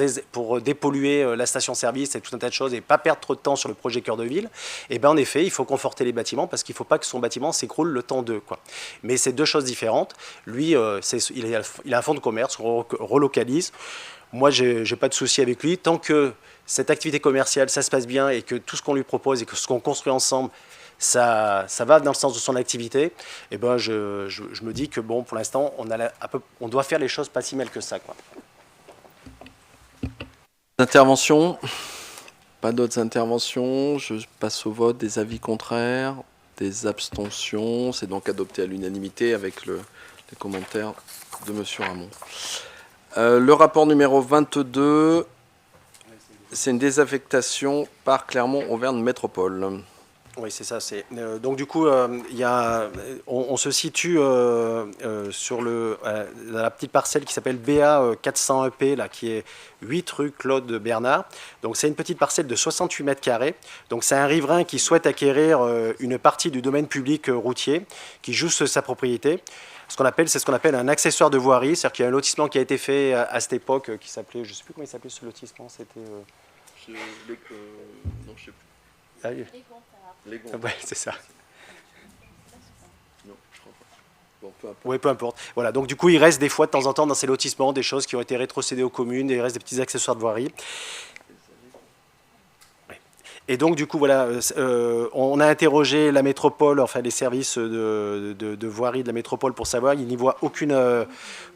dépolluer la station-service et tout un tas de choses, et pas perdre trop de temps sur le projet cœur de ville, en effet, il faut conforter les bâtiments, parce qu'il ne faut pas que son bâtiment s'écroule le temps d'eux. Mais c'est 2 choses différentes. Lui, il a un fonds de commerce, on relocalise. Moi, je n'ai pas de souci avec lui. Tant que cette activité commerciale, ça se passe bien et que tout ce qu'on lui propose et que ce qu'on construit ensemble, ça va dans le sens de son activité, je me dis que bon, pour l'instant, on doit faire les choses pas si mal que ça. Interventions ? Pas d'autres interventions. Je passe au vote. Des avis contraires, des abstentions. C'est donc adopté à l'unanimité avec les commentaires de M. Ramon. Le rapport numéro 22, c'est une désaffectation par Clermont-Auvergne Métropole. Oui, c'est ça. Donc du coup, on se situe sur la petite parcelle qui s'appelle BA 400 EP, là, qui est 8 rue Claude Bernard. Donc c'est une petite parcelle de 68 mètres carrés. Donc c'est un riverain qui souhaite acquérir une partie du domaine public routier, qui joue sur sa propriété. C'est ce qu'on appelle un accessoire de voirie, c'est-à-dire qu'il y a un lotissement qui a été fait à cette époque qui s'appelait, je ne sais plus comment il s'appelait ce lotissement, c'était... non, je sais plus. Ah, oui. Les Gondards. Ouais, c'est ça. Non, je crois pas. Bon, peu importe. Oui, peu importe. Voilà, donc du coup, il reste des fois, de temps en temps, dans ces lotissements, des choses qui ont été rétrocédées aux communes, il reste des petits accessoires de voirie. Et donc, du coup, voilà, on a interrogé la métropole, enfin les services de voirie de la métropole pour savoir, ils n'y voient aucune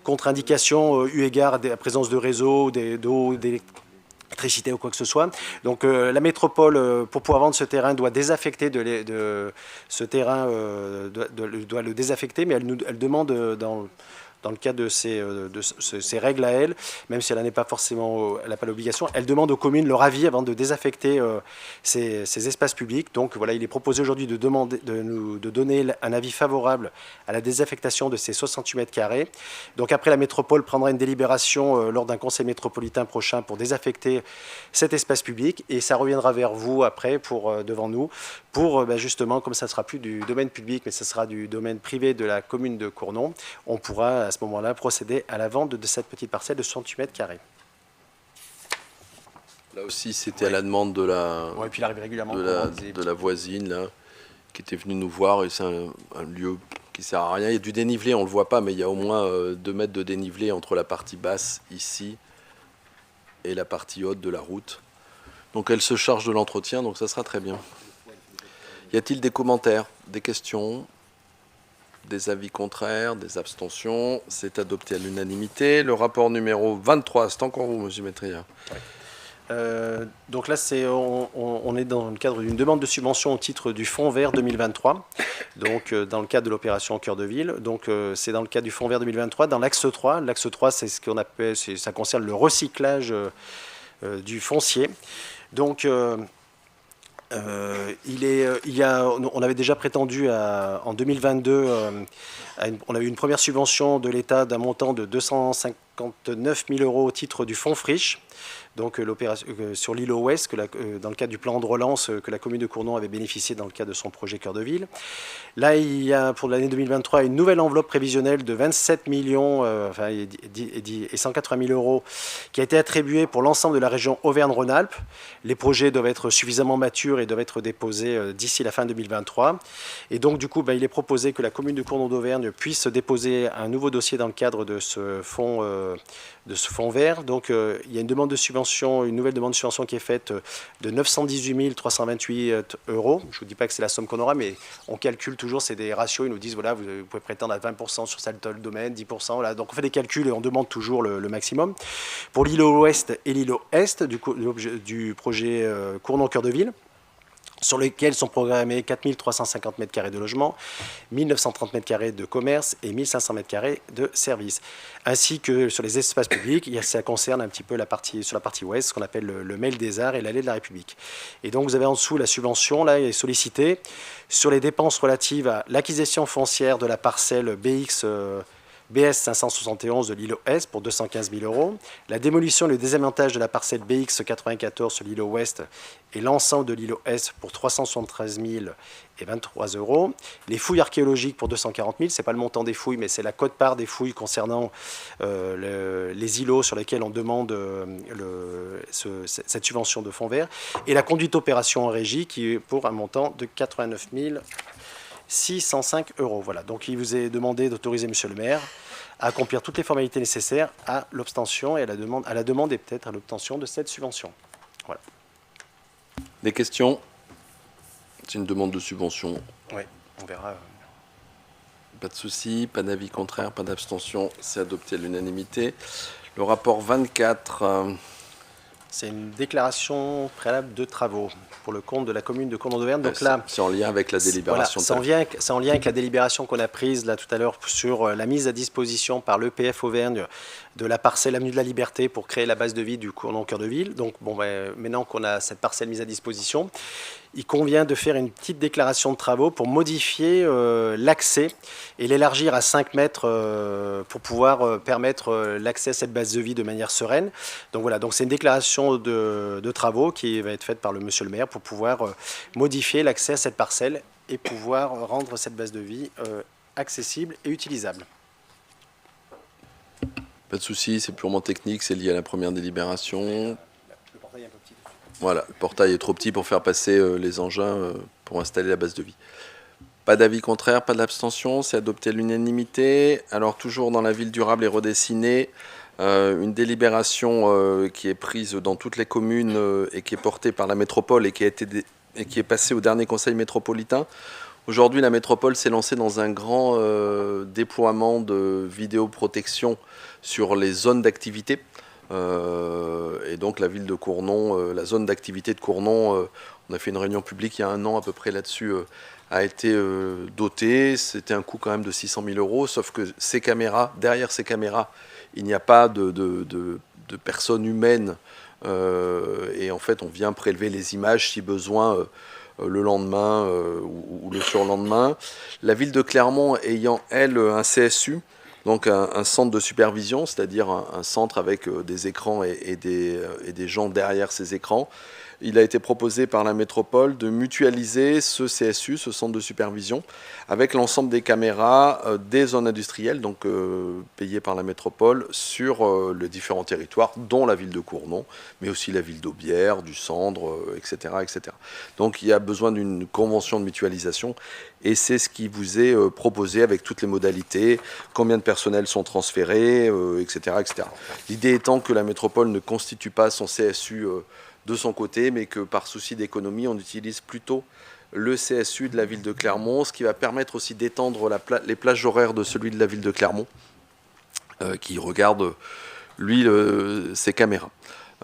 contre-indication eu égard à la présence de réseaux, d'eau, d'électricité ou quoi que ce soit. Donc, la métropole, pour pouvoir vendre ce terrain, doit désaffecter ce terrain, doit le désaffecter, mais elle demande dans le cadre de ces règles à elle, même si elle n'a pas l'obligation, elle demande aux communes leur avis avant de désaffecter ces espaces publics. Donc voilà, il est proposé aujourd'hui de donner un avis favorable à la désaffectation de ces 68 mètres carrés. Donc après, la métropole prendra une délibération lors d'un conseil métropolitain prochain pour désaffecter cet espace public, et ça reviendra vers vous après, devant nous, pour justement, comme ça ne sera plus du domaine public, mais ça sera du domaine privé de la commune de Cournon, on pourra à ce moment-là procéder à la vente de cette petite parcelle de 68 mètres carrés. Là aussi, c'était à la demande de la, Ouais, et puis il arrive régulièrement de la voisine, là, qui était venue nous voir, et c'est un lieu qui sert à rien. Il y a du dénivelé, on ne le voit pas, mais il y a au moins 2 mètres de dénivelé entre la partie basse, ici, et la partie haute de la route. Donc elle se charge de l'entretien, donc ça sera très bien. Y a-t-il des commentaires, des questions, des avis contraires, des abstentions? C'est adopté à l'unanimité. Le rapport numéro 23, c'est encore vous, M. Métria. Donc là, on est dans le cadre d'une demande de subvention au titre du Fonds vert 2023, donc dans le cadre de l'opération Cœur de Ville. Donc c'est dans le cadre du Fonds vert 2023, dans l'axe 3. L'axe 3, c'est ce qu'on appelle, ça concerne le recyclage du foncier. Donc on avait déjà prétendu en 2022, on avait eu une première subvention de l'État d'un montant de 259 000 € au titre du fonds Friche, donc l'opération sur l'îlot Ouest, dans le cadre du plan de relance que la commune de Cournon avait bénéficié dans le cadre de son projet Cœur de Ville. Là, il y a pour l'année 2023 une nouvelle enveloppe prévisionnelle de 27 millions et 180 000 € qui a été attribuée pour l'ensemble de la région Auvergne-Rhône-Alpes. Les projets doivent être suffisamment matures et doivent être déposés d'ici la fin 2023. Et donc, du coup, il est proposé que la commune de Cournon d'Auvergne puisse déposer un nouveau dossier dans le cadre de ce fonds vert. Donc, il y a une demande de subvention, une nouvelle demande de subvention qui est faite de 918 328 €. Je ne vous dis pas que c'est la somme qu'on aura, mais on calcule toujours, c'est des ratios. Ils nous disent, voilà, vous pouvez prétendre à 20% sur tel domaine, 10%. Voilà. Donc, on fait des calculs et on demande toujours le maximum. Pour l'îlot Ouest et l'îlot Est du projet Cournon Cœur de Ville, sur lesquels sont programmés 4 350 m² de logement, 1 930 m² de commerce et 1 500 m² de services. Ainsi que sur les espaces publics, ça concerne un petit peu sur la partie ouest, ce qu'on appelle le Mail des Arts et l'allée de la République. Et donc vous avez en dessous la subvention, là, est sollicitée sur les dépenses relatives à l'acquisition foncière de la parcelle BS 571 de l'îlot Est pour 215 000 €, la démolition et le désavantage de la parcelle BX 94 sur l'îlot Ouest et l'ensemble de l'îlot Est pour 373 023 €, les fouilles archéologiques pour 240 000, c'est pas le montant des fouilles, mais c'est la quote-part des fouilles concernant les îlots sur lesquels on demande cette subvention de fonds vert, et la conduite opération en régie qui est pour un montant de 89 605 €. Voilà. Donc il vous est demandé d'autoriser Monsieur le maire à accomplir toutes les formalités nécessaires à l'obtention et à la demande et peut-être à l'obtention de cette subvention. Voilà. Des questions? C'est une demande de subvention. Oui, on verra. Pas de souci, pas d'avis contraire, pas d'abstention. C'est adopté à l'unanimité. Le rapport 24. C'est une déclaration préalable de travaux pour le compte de la commune de Cournon d'Auvergne. Donc là, c'est en lien avec la délibération. Voilà, c'est en lien avec la délibération qu'on a prise là tout à l'heure sur la mise à disposition par l'EPF Auvergne de la parcelle Avenue de la Liberté pour créer la base de vie du Cournon Cœur de Ville. Donc maintenant qu'on a cette parcelle mise à disposition, il convient de faire une petite déclaration de travaux pour modifier l'accès et l'élargir à 5 mètres pour pouvoir permettre l'accès à cette base de vie de manière sereine. Donc voilà, donc c'est une déclaration de travaux qui va être faite par monsieur le maire pour pouvoir modifier l'accès à cette parcelle et pouvoir rendre cette base de vie accessible et utilisable. Pas de souci, c'est purement technique, c'est lié à la première délibération. Le portail est un peu petit. Voilà, le portail est trop petit pour faire passer les engins pour installer la base de vie. Pas d'avis contraire, pas d'abstention, c'est adopté à l'unanimité. Alors toujours dans la ville durable et redessinée, une délibération qui est prise dans toutes les communes et qui est portée par la métropole et qui est passée au dernier conseil métropolitain. Aujourd'hui, la métropole s'est lancée dans un grand déploiement de vidéoprotection sur les zones d'activité. Et donc la ville de Cournon, la zone d'activité de Cournon, on a fait une réunion publique il y a 1 an à peu près là-dessus, a été dotée. C'était un coût quand même de 600 000 €, sauf que ces caméras, derrière ces caméras, il n'y a pas de personnes humaines. Et en fait, on vient prélever les images si besoin le lendemain ou le surlendemain. La ville de Clermont ayant, elle, un CSU, donc un centre de supervision, c'est-à-dire un centre avec des écrans et des gens derrière ces écrans. il a été proposé par la métropole de mutualiser ce CSU, ce centre de supervision, avec l'ensemble des caméras des zones industrielles, donc payées par la métropole, sur les différents territoires, dont la ville de Cournon, mais aussi la ville d'Aubière, du Sandre, etc., etc. Donc il y a besoin d'une convention de mutualisation, et c'est ce qui vous est proposé avec toutes les modalités, combien de personnels sont transférés, etc., etc. L'idée étant que la métropole ne constitue pas son CSU de son côté, mais que par souci d'économie, on utilise plutôt le CSU de la ville de Clermont, ce qui va permettre aussi d'étendre les plages horaires de celui de la ville de Clermont, qui regarde, lui, ses caméras.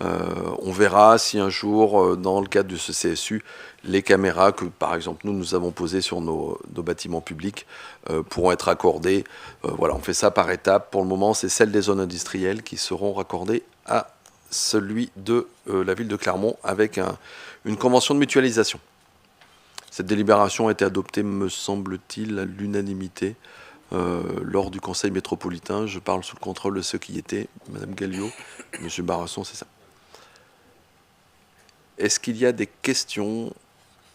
On verra si un jour, dans le cadre de ce CSU, les caméras que, par exemple, nous avons posées sur nos bâtiments publics pourront être raccordées. Voilà, on fait ça par étapes. Pour le moment, c'est celles des zones industrielles qui seront raccordées à celui de la ville de Clermont avec une convention de mutualisation. Cette délibération a été adoptée, me semble-t-il, à l'unanimité lors du conseil métropolitain. Je parle sous le contrôle de ceux qui y étaient. Madame Galliot, Monsieur Barasson, c'est ça. Est-ce qu'il y a des questions?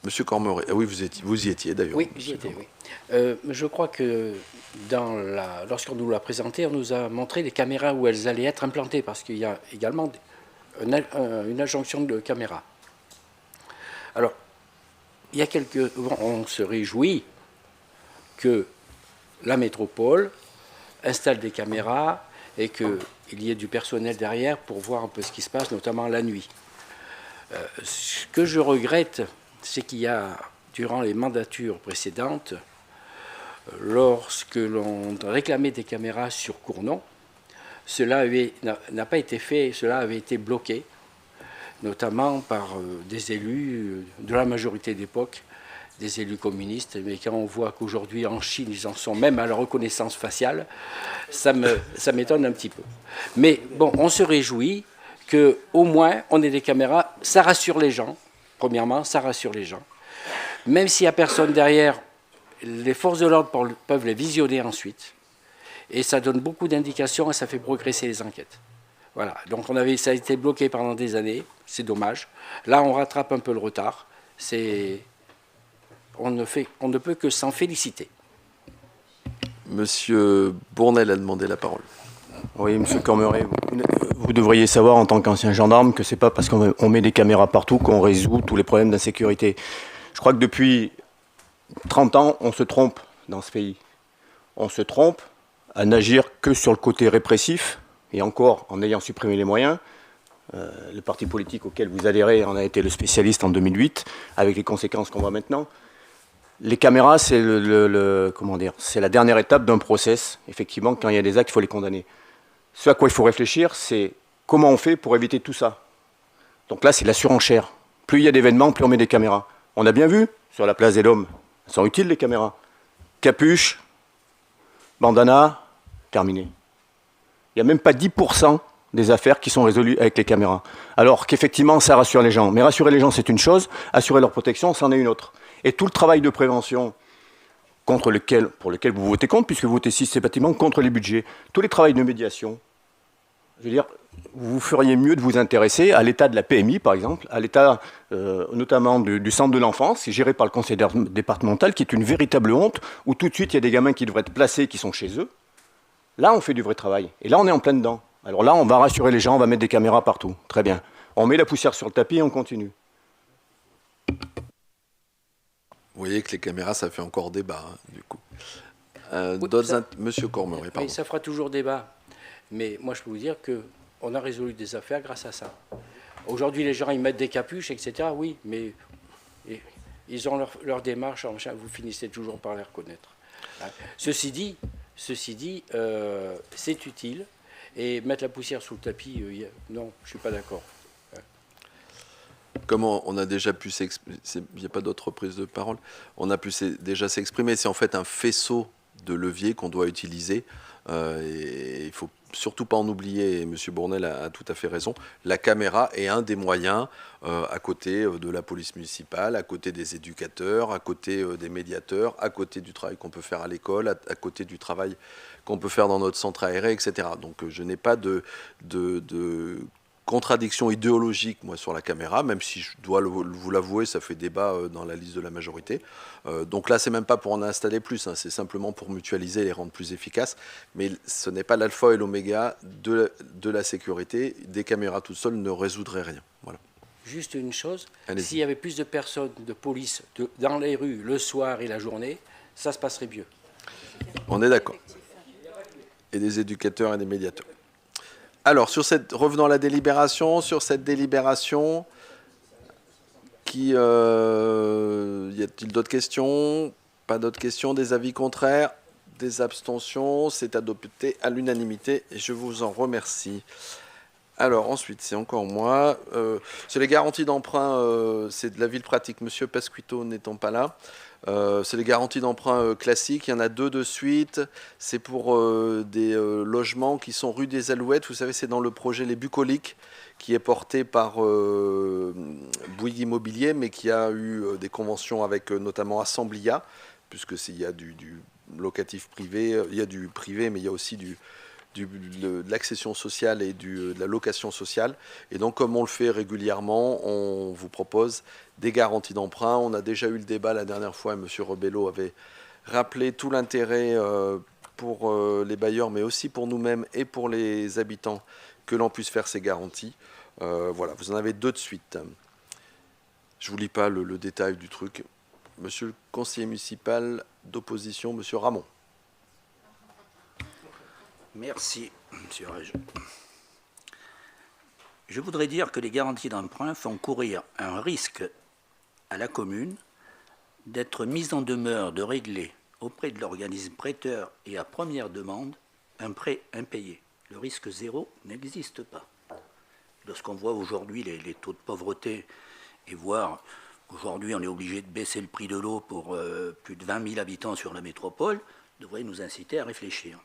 Monsieur Cormeret, ah oui, vous y étiez d'ailleurs. Oui, j'y étais, oui. Je crois que lorsqu'on nous l'a présenté, on nous a montré les caméras où elles allaient être implantées, parce qu'il y a également une injonction de caméras. Alors, on se réjouit que la métropole installe des caméras et qu'il y ait du personnel derrière pour voir un peu ce qui se passe, notamment la nuit. Ce que je regrette, c'est qu'il y a, durant les mandatures précédentes, lorsque l'on réclamait des caméras sur Cournon, cela n'a pas été fait, cela avait été bloqué, notamment par des élus de la majorité d'époque, des élus communistes. Mais quand on voit qu'aujourd'hui en Chine, ils en sont même à la reconnaissance faciale, ça m'étonne un petit peu. Mais bon, on se réjouit qu'au moins on ait des caméras, ça rassure les gens. Premièrement, ça rassure les gens. Même s'il n'y a personne derrière, les forces de l'ordre peuvent les visionner ensuite. Et ça donne beaucoup d'indications et ça fait progresser les enquêtes. Voilà. Donc ça a été bloqué pendant des années, c'est dommage. Là, on rattrape un peu le retard. On ne peut que s'en féliciter. Monsieur Bournel a demandé la parole. Oui, monsieur Cormeret, vous devriez savoir en tant qu'ancien gendarme que c'est pas parce qu'on met des caméras partout qu'on résout tous les problèmes d'insécurité. Je crois que depuis 30 ans, on se trompe dans ce pays. On se trompe à n'agir que sur le côté répressif, et encore en ayant supprimé les moyens. Le parti politique auquel vous adhérez en a été le spécialiste en 2008, avec les conséquences qu'on voit maintenant. Les caméras, c'est c'est la dernière étape d'un process. Effectivement, quand il y a des actes, il faut les condamner. Ce à quoi il faut réfléchir, c'est comment on fait pour éviter tout ça. Donc là, c'est la surenchère. Plus il y a d'événements, plus on met des caméras. On a bien vu, sur la place des Dômes, elles sont utiles les caméras. Capuche, bandana, terminé. Il n'y a même pas 10% des affaires qui sont résolues avec les caméras. Alors qu'effectivement, ça rassure les gens. Mais rassurer les gens, c'est une chose. Assurer leur protection, c'en est une autre. Et tout le travail de prévention pour lequel vous votez contre, puisque vous votez systématiquement contre les budgets, tous les travaux de médiation, je veux dire, vous feriez mieux de vous intéresser à l'état de la PMI, par exemple, à l'état notamment du centre de l'enfance, qui est géré par le conseil départemental, qui est une véritable honte, où tout de suite, il y a des gamins qui devraient être placés, qui sont chez eux. Là, on fait du vrai travail. Et là, on est en plein dedans. Alors là, on va rassurer les gens, on va mettre des caméras partout. Très bien. On met la poussière sur le tapis et on continue. Vous voyez que les caméras, ça fait encore débat, hein, du coup. Oui, Monsieur Cormeret, pardon. Oui, ça fera toujours débat. Mais moi, je peux vous dire qu'on a résolu des affaires grâce à ça. Aujourd'hui, les gens, ils mettent des capuches, etc. Oui, mais ils ont leur démarche. Vous finissez toujours par les reconnaître. Ceci dit, c'est utile. Et mettre la poussière sous le tapis, non, je ne suis pas d'accord. Comme on a déjà pu s'exprimer, il n'y a pas d'autre reprise de parole, on a pu déjà s'exprimer, c'est en fait un faisceau de leviers qu'on doit utiliser, et il ne faut surtout pas en oublier, et M. Bournel a tout à fait raison, la caméra est un des moyens, à côté de la police municipale, à côté des éducateurs, à côté des médiateurs, à côté du travail qu'on peut faire à l'école, à côté du travail qu'on peut faire dans notre centre aéré, etc. Donc je n'ai pas de contradiction idéologique, moi, sur la caméra, même si je dois vous l'avouer, ça fait débat dans la liste de la majorité. Donc là, c'est même pas pour en installer plus, hein, c'est simplement pour mutualiser et les rendre plus efficaces. Mais ce n'est pas l'alpha et l'oméga de la sécurité. Des caméras toutes seules ne résoudraient rien. Voilà. Juste une chose, Allez-y. s'il y avait plus de personnes de police dans les rues le soir et la journée, ça se passerait mieux. On est d'accord. Et des éducateurs et des médiateurs. Alors, revenons à la délibération. Sur cette délibération, y a-t-il d'autres questions? Pas d'autres questions? Des avis contraires? Des abstentions? C'est adopté à l'unanimité et je vous en remercie. Alors, ensuite, c'est encore moi. C'est les garanties d'emprunt, c'est de la ville pratique. Monsieur Pasquito n'étant pas là. C'est les garanties d'emprunt classiques. Il y en a 2 de suite. C'est pour des logements qui sont rue des Alouettes. Vous savez, c'est dans le projet Les Bucoliques, qui est porté par Bouygues Immobilier, mais qui a eu des conventions avec notamment Assemblia, puisque il y a du locatif privé, il y a du privé, mais il y a aussi de l'accession sociale et de la location sociale. Et donc, comme on le fait régulièrement, on vous propose des garanties d'emprunt. On a déjà eu le débat la dernière fois, et M. Rebello avait rappelé tout l'intérêt pour les bailleurs, mais aussi pour nous-mêmes et pour les habitants, que l'on puisse faire ces garanties. Voilà, vous en avez 2 de suite. Je ne vous lis pas le détail du truc. Monsieur le conseiller municipal d'opposition, Monsieur Ramon. Merci, Monsieur Régent. Je voudrais dire que les garanties d'emprunt font courir un risque à la commune d'être mise en demeure de régler auprès de l'organisme prêteur et à première demande un prêt impayé. Le risque zéro n'existe pas. Lorsqu'on voit aujourd'hui les taux de pauvreté et voir aujourd'hui on est obligé de baisser le prix de l'eau pour plus de 20 000 habitants sur la métropole, devrait nous inciter à réfléchir.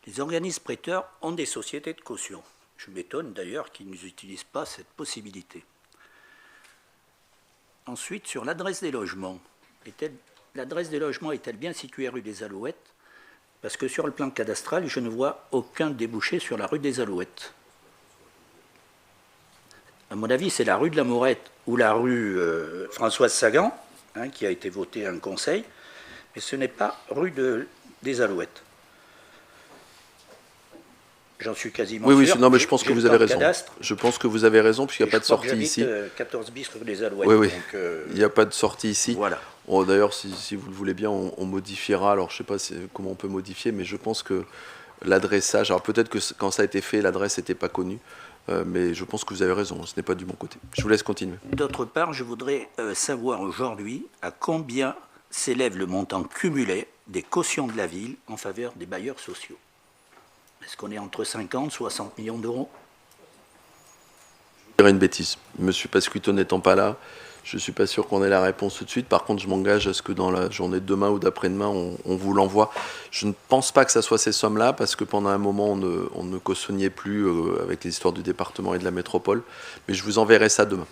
Les organismes prêteurs ont des sociétés de caution. Je m'étonne d'ailleurs qu'ils n'utilisent pas cette possibilité. Ensuite, sur l'adresse des logements. L'adresse des logements est-elle bien située rue des Alouettes? Parce que sur le plan cadastral, je ne vois aucun débouché sur la rue des Alouettes. À mon avis, c'est la rue de la Mourette ou la rue Françoise Sagan, hein, qui a été votée à un conseil, mais ce n'est pas rue des Alouettes. J'en suis quasiment sûr. Oui, non, mais je pense que vous avez raison. Je pense que vous avez raison, puisqu'il n'y a pas de sortie ici. 14 bis rue des Alouettes. Oui, oui. Donc, il n'y a pas de sortie ici. Voilà. D'ailleurs, si vous le voulez bien, on modifiera. Alors, je ne sais pas comment on peut modifier, mais je pense que l'adressage. Alors, peut-être que quand ça a été fait, l'adresse n'était pas connue. Mais je pense que vous avez raison. Ce n'est pas du bon côté. Je vous laisse continuer. D'autre part, je voudrais savoir aujourd'hui à combien s'élève le montant cumulé des cautions de la ville en faveur des bailleurs sociaux. Est-ce qu'on est entre 50 et 60 millions d'euros? Je dirais une bêtise. Monsieur Pasquito n'étant pas là, je ne suis pas sûr qu'on ait la réponse tout de suite. Par contre, je m'engage à ce que dans la journée de demain ou d'après-demain, on vous l'envoie. Je ne pense pas que ça soit ces sommes-là, parce que pendant un moment, on ne cautionniez plus avec les histoires du département et de la métropole. Mais je vous enverrai ça demain.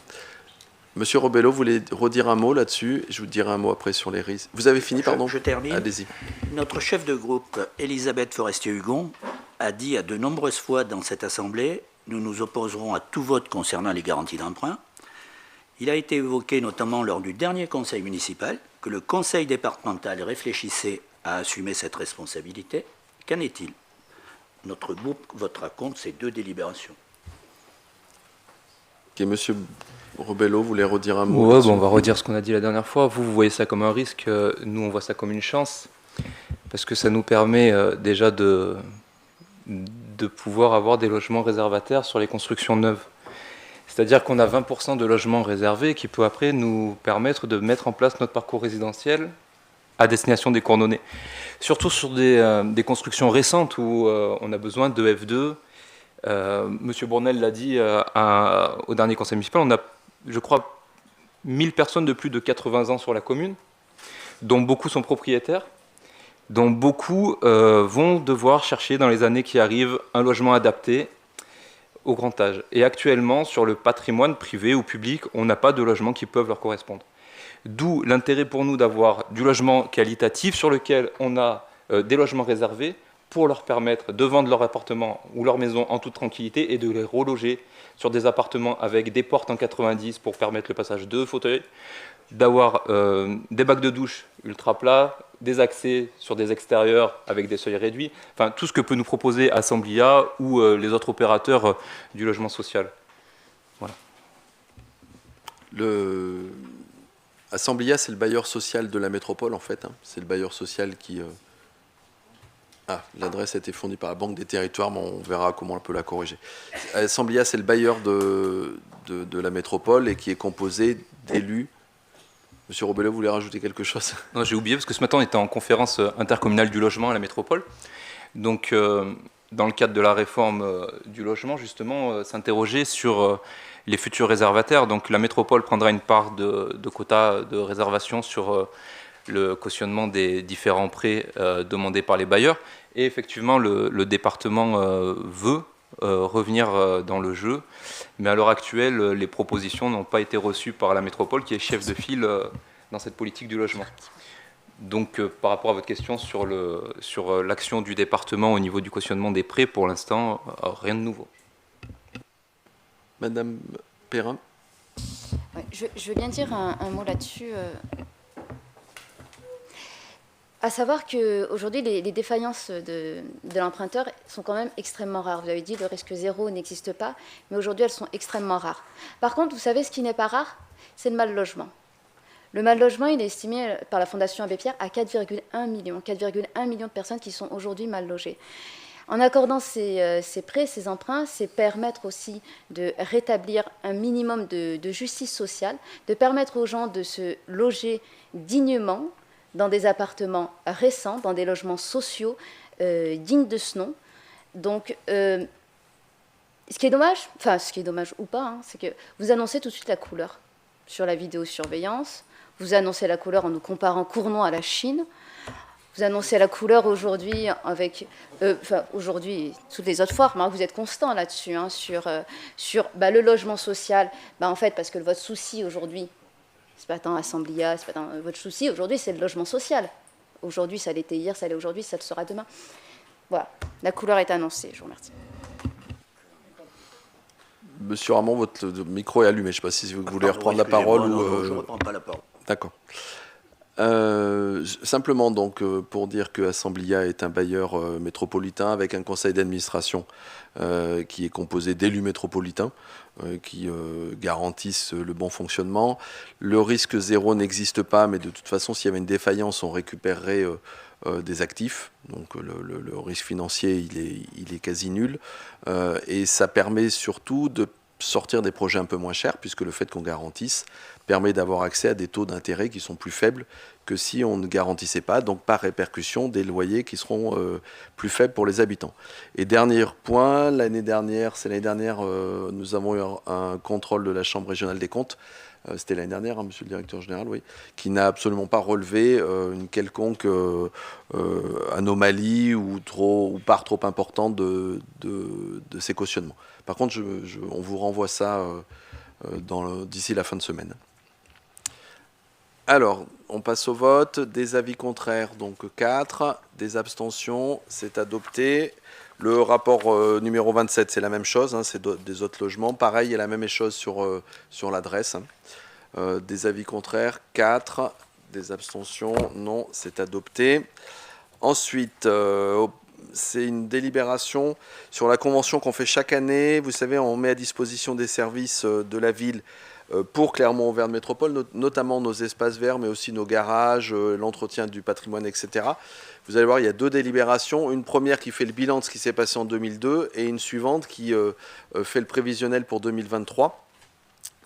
Monsieur Rebello, vous voulez redire un mot là-dessus? Je vous dirai un mot après sur les risques. Vous avez fini, pardon? Je termine. Allez-y. Notre chef de groupe, Elisabeth Forestier-Hugon, a dit à de nombreuses fois dans cette Assemblée, nous nous opposerons à tout vote concernant les garanties d'emprunt. Il a été évoqué notamment lors du dernier conseil municipal que le conseil départemental réfléchissait à assumer cette responsabilité. Qu'en est-il? Notre groupe votera contre ces 2 délibérations. Ok, monsieur Rebello, vous voulez redire un mot? Ouais, on va redire ce qu'on a dit la dernière fois. Vous voyez ça comme un risque, nous on voit ça comme une chance, parce que ça nous permet déjà de pouvoir avoir des logements réservataires sur les constructions neuves. C'est-à-dire qu'on a 20% de logements réservés qui peut après nous permettre de mettre en place notre parcours résidentiel à destination des Cournonnais. Surtout sur des constructions récentes où on a besoin de F2. Monsieur Bournel l'a dit au dernier conseil municipal, on a, je crois, 1000 personnes de plus de 80 ans sur la commune, dont beaucoup sont propriétaires, dont beaucoup vont devoir chercher dans les années qui arrivent un logement adapté au grand âge. Et actuellement, sur le patrimoine privé ou public, on n'a pas de logements qui peuvent leur correspondre. D'où l'intérêt pour nous d'avoir du logement qualitatif sur lequel on a des logements réservés pour leur permettre de vendre leur appartement ou leur maison en toute tranquillité et de les reloger sur des appartements avec des portes en 90 pour permettre le passage de fauteuils, d'avoir des bacs de douche ultra plats, des accès sur des extérieurs avec des seuils réduits, enfin tout ce que peut nous proposer Assemblia ou les autres opérateurs du logement social. Voilà. Assemblia, c'est le bailleur social de la métropole en fait, hein. C'est le bailleur social qui... l'adresse a été fournie par la Banque des Territoires, mais on verra comment on peut la corriger. Assemblia, c'est le bailleur de la métropole et qui est composé d'élus. Monsieur Robelot, vous voulez rajouter quelque chose? Non, j'ai oublié parce que ce matin on était en conférence intercommunale du logement à la métropole. Donc, dans le cadre de la réforme du logement, justement, s'interroger sur les futurs réservataires. Donc, la métropole prendra une part de quota de réservation sur le cautionnement des différents prêts demandés par les bailleurs. Et effectivement, le département veut revenir dans le jeu. Mais à l'heure actuelle, les propositions n'ont pas été reçues par la métropole, qui est chef de file dans cette politique du logement. Donc, par rapport à votre question sur l'action du département au niveau du cautionnement des prêts, pour l'instant, rien de nouveau. Madame Perrin. Ouais, je veux bien dire un mot là-dessus. À savoir qu'aujourd'hui, les défaillances de l'emprunteur sont quand même extrêmement rares. Vous avez dit que le risque zéro n'existe pas, mais aujourd'hui, elles sont extrêmement rares. Par contre, vous savez ce qui n'est pas rare? C'est le mal logement. Le mal logement, il est estimé par la Fondation Abbé Pierre à 4,1 millions. 4,1 millions de personnes qui sont aujourd'hui mal logées. En accordant ces prêts, ces emprunts, c'est permettre aussi de rétablir un minimum de justice sociale, de permettre aux gens de se loger dignement, dans des appartements récents, dans des logements sociaux dignes de ce nom. Donc, ce qui est dommage ou pas, hein, c'est que vous annoncez tout de suite la couleur sur la vidéosurveillance, vous annoncez la couleur en nous comparant Cournon à la Chine, vous annoncez la couleur aujourd'hui avec... aujourd'hui, toutes les autres fois, vous êtes constant là-dessus, hein, sur le logement social. En fait, parce que votre souci aujourd'hui, c'est pas tant Assemblia, c'est pas tant votre souci. Aujourd'hui, c'est le logement social. Aujourd'hui, ça l'était hier, ça l'est aujourd'hui, ça le sera demain. Voilà, la couleur est annoncée. Je vous remercie. Monsieur Ramon, votre micro est allumé. Je ne sais pas si vous voulez reprendre la parole. Non, je ne reprends pas la parole. D'accord. Simplement, donc, pour dire que Assemblia est un bailleur métropolitain avec un conseil d'administration qui est composé d'élus métropolitains qui garantissent le bon fonctionnement. Le risque zéro n'existe pas, mais de toute façon, s'il y avait une défaillance, on récupérerait des actifs. Donc le risque financier, il est quasi nul. Et ça permet surtout de sortir des projets un peu moins chers, puisque le fait qu'on garantisse permet d'avoir accès à des taux d'intérêt qui sont plus faibles que si on ne garantissait pas, donc par répercussion des loyers qui seront plus faibles pour les habitants. Et dernier point, l'année dernière, nous avons eu un contrôle de la Chambre régionale des comptes, c'était l'année dernière, hein, monsieur le directeur général, oui, qui n'a absolument pas relevé une quelconque anomalie ou part trop importante de ces cautionnements. Par contre, on vous renvoie ça d'ici la fin de semaine. Alors, on passe au vote. Des avis contraires, donc 4. Des abstentions, c'est adopté. Le rapport numéro 27, c'est la même chose, hein, c'est des autres logements. Pareil, il y a la même chose sur l'adresse. Hein. Des avis contraires, 4. Des abstentions, non, c'est adopté. Ensuite, c'est une délibération sur la convention qu'on fait chaque année. Vous savez, on met à disposition des services de la ville pour Clermont-Auvergne Métropole, notamment nos espaces verts, mais aussi nos garages, l'entretien du patrimoine, etc. Vous allez voir, il y a 2 délibérations. Une première qui fait le bilan de ce qui s'est passé en 2002 et une suivante qui fait le prévisionnel pour 2023.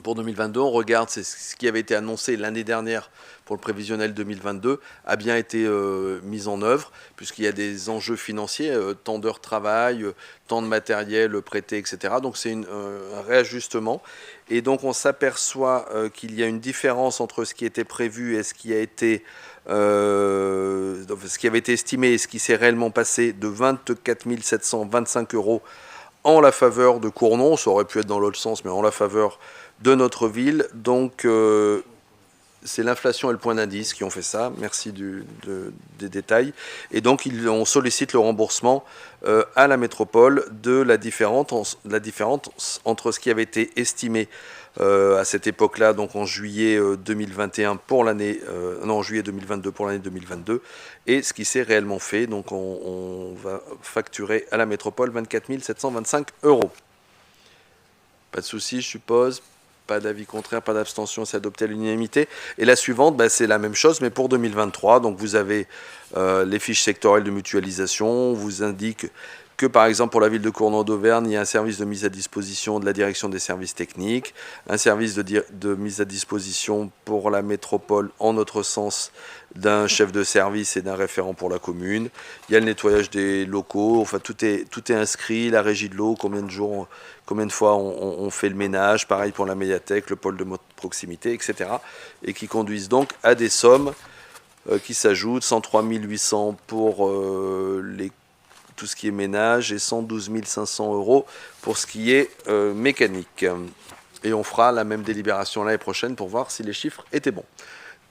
Pour 2022, on regarde ce qui avait été annoncé l'année dernière pour le prévisionnel 2022 a bien été mis en œuvre, puisqu'il y a des enjeux financiers, temps d'heures de travail, temps de matériel prêté, etc. Donc c'est un réajustement. Et donc on s'aperçoit qu'il y a une différence entre ce qui était prévu et ce qui avait été estimé et ce qui s'est réellement passé de 24 725 € en la faveur de Cournon. Ça aurait pu être dans l'autre sens, mais en la faveur de notre ville. Donc c'est l'inflation et le point d'indice qui ont fait ça. Merci des détails. Et donc, on sollicite le remboursement à la métropole de la différence entre ce qui avait été estimé à cette époque-là, donc en juillet 2021 pour l'année, non, en juillet 2022 pour l'année 2022, et ce qui s'est réellement fait. Donc, on va facturer à la métropole 24 725 €. Pas de souci, je suppose. Pas d'avis contraire, pas d'abstention, c'est adopté à l'unanimité. Et la suivante, c'est la même chose, mais pour 2023. Donc vous avez les fiches sectorielles de mutualisation. On vous indique que, par exemple, pour la ville de Cournon d'Auvergne, il y a un service de mise à disposition de la direction des services techniques, un service de mise à disposition pour la métropole, en notre sens, d'un chef de service et d'un référent pour la commune. Il y a le nettoyage des locaux, enfin tout est inscrit, la régie de l'eau, combien de fois on fait le ménage, pareil pour la médiathèque, le pôle de proximité, etc. Et qui conduisent donc à des sommes qui s'ajoutent, 103 800 pour tout ce qui est ménage et 112 500 € pour ce qui est mécanique. Et on fera la même délibération l'année prochaine pour voir si les chiffres étaient bons.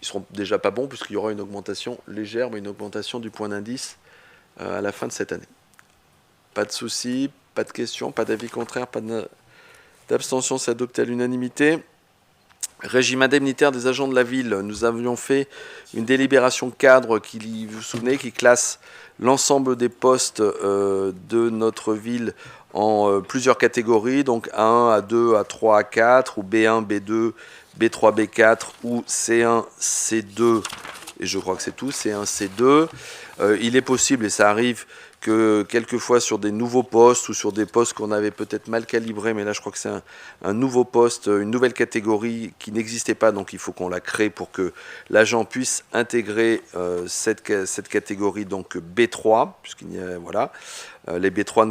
Ils seront déjà pas bons puisqu'il y aura une augmentation légère, mais une augmentation du point d'indice à la fin de cette année. Pas de soucis, pas de questions, pas d'avis contraire, pas d'abstention, c'est adopté à l'unanimité. Régime indemnitaire des agents de la ville. Nous avions fait une délibération cadre qui, vous vous souvenez, qui classe l'ensemble des postes de notre ville en plusieurs catégories, donc A1, A2, A3, A4, ou B1, B2, B3, B4, ou C1, C2, et je crois que c'est tout, C1, C2. Il est possible, et ça arrive, que quelquefois sur des nouveaux postes ou sur des postes qu'on avait peut-être mal calibrés, mais là je crois que c'est un nouveau poste, une nouvelle catégorie qui n'existait pas, donc il faut qu'on la crée pour que l'agent puisse intégrer cette catégorie, donc B3, puisqu'il y a, voilà, les B3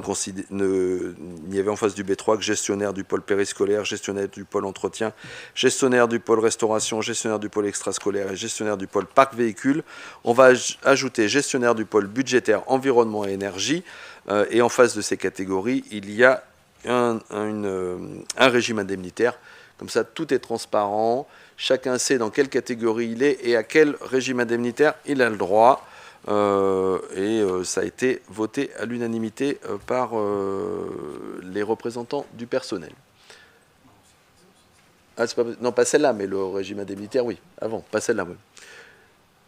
il y avait en face du B3 que gestionnaire du pôle périscolaire, gestionnaire du pôle entretien, gestionnaire du pôle restauration, gestionnaire du pôle extrascolaire et gestionnaire du pôle parc véhicule. On va ajouter gestionnaire du pôle budgétaire, environnement et énergie. Et en face de ces catégories, il y a un régime indemnitaire. Comme ça, tout est transparent. Chacun sait dans quelle catégorie il est et à quel régime indemnitaire il a le droit. Ça a été voté à l'unanimité par les représentants du personnel. Ah, non, pas celle-là, mais le régime indemnitaire, oui. Avant, pas celle-là, oui.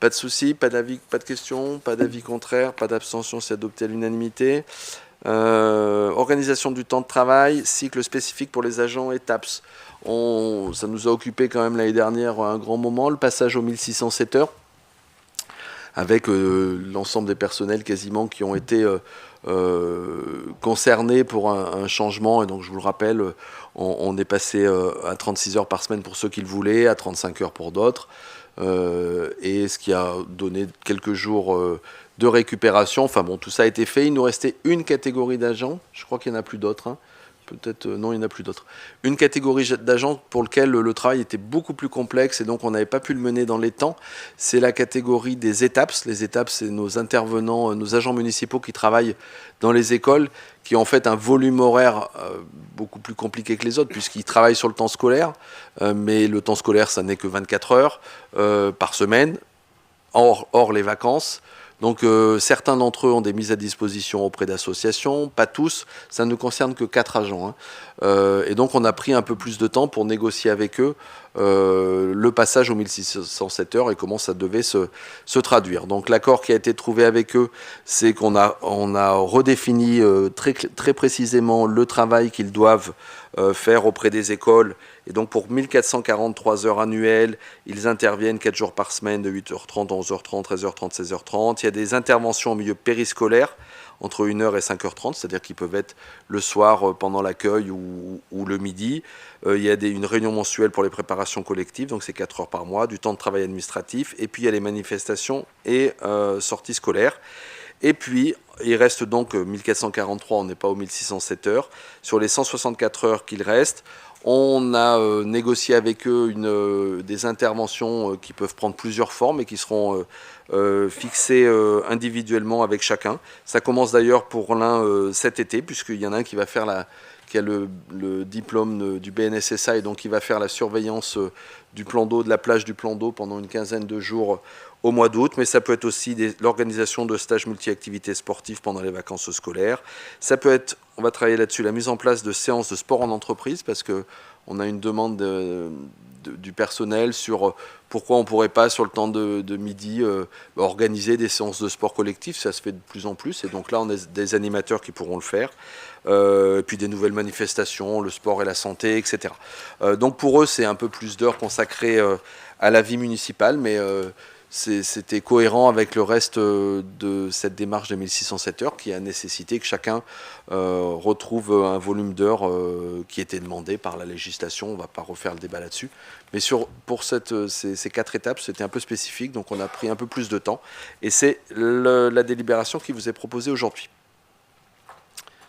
Pas de souci, pas d'avis, pas de questions, pas d'avis contraire, pas d'abstention, c'est adopté à l'unanimité. Organisation du temps de travail, cycle spécifique pour les agents et TAPS. Ça nous a occupé quand même l'année dernière un grand moment, le passage aux 1607 heures, avec l'ensemble des personnels quasiment qui ont été concernés pour un changement. Et donc, je vous le rappelle, on est passé à 36 heures par semaine pour ceux qui le voulaient, à 35 heures pour d'autres. Et ce qui a donné quelques jours de récupération. Enfin bon, tout ça a été fait. Il nous restait une catégorie d'agents. Je crois qu'il n'y en a plus d'autres, hein. Peut-être, non, il n'y en a plus d'autres. Une catégorie d'agents pour lequel le travail était beaucoup plus complexe et donc on n'avait pas pu le mener dans les temps. C'est la catégorie des ETAPS. Les ETAPS, c'est nos intervenants, nos agents municipaux qui travaillent dans les écoles, qui ont en fait un volume horaire beaucoup plus compliqué que les autres, puisqu'ils travaillent sur le temps scolaire. Mais le temps scolaire, ça n'est que 24 heures par semaine, hors les vacances. Donc certains d'entre eux ont des mises à disposition auprès d'associations, pas tous, ça ne concerne que 4 agents. Et donc on a pris un peu plus de temps pour négocier avec eux le passage aux 1607 heures et comment ça devait se traduire. Donc l'accord qui a été trouvé avec eux, c'est qu'on a redéfini très précisément le travail qu'ils doivent faire auprès des écoles. Et donc pour 1443 heures annuelles, ils interviennent 4 jours par semaine de 8h30, 11h30, 13h30, 16h30. Il y a des interventions au milieu périscolaire entre 1h et 5h30, c'est-à-dire qu'ils peuvent être le soir pendant l'accueil ou le midi. Il y a une réunion mensuelle pour les préparations collectives, donc c'est 4 heures par mois, du temps de travail administratif. Et puis il y a les manifestations et sorties scolaires. Et puis, il reste donc 1443, on n'est pas aux 1607 heures. Sur les 164 heures qu'il reste, on a négocié avec eux des interventions qui peuvent prendre plusieurs formes et qui seront fixées individuellement avec chacun. Ça commence d'ailleurs pour l'un cet été, puisqu'il y en a un qui va qui a le diplôme du BNSSA et donc qui va faire la surveillance du plan d'eau, de la plage du plan d'eau pendant une quinzaine de jours au mois d'août, mais ça peut être aussi l'organisation de stages multi-activités sportives pendant les vacances scolaires. Ça peut être, on va travailler là-dessus, la mise en place de séances de sport en entreprise, parce qu'on a une demande du personnel sur pourquoi on ne pourrait pas, sur le temps de midi, organiser des séances de sport collectif. Ça se fait de plus en plus, et donc là, on a des animateurs qui pourront le faire. Et puis des nouvelles manifestations, le sport et la santé, etc. Donc pour eux, c'est un peu plus d'heures consacrées à la vie municipale, mais c'était cohérent avec le reste de cette démarche des 1607 heures qui a nécessité que chacun retrouve un volume d'heures qui était demandé par la législation. On ne va pas refaire le débat là-dessus. Mais pour ces 4 étapes, c'était un peu spécifique, donc on a pris un peu plus de temps. Et c'est la délibération qui vous est proposée aujourd'hui,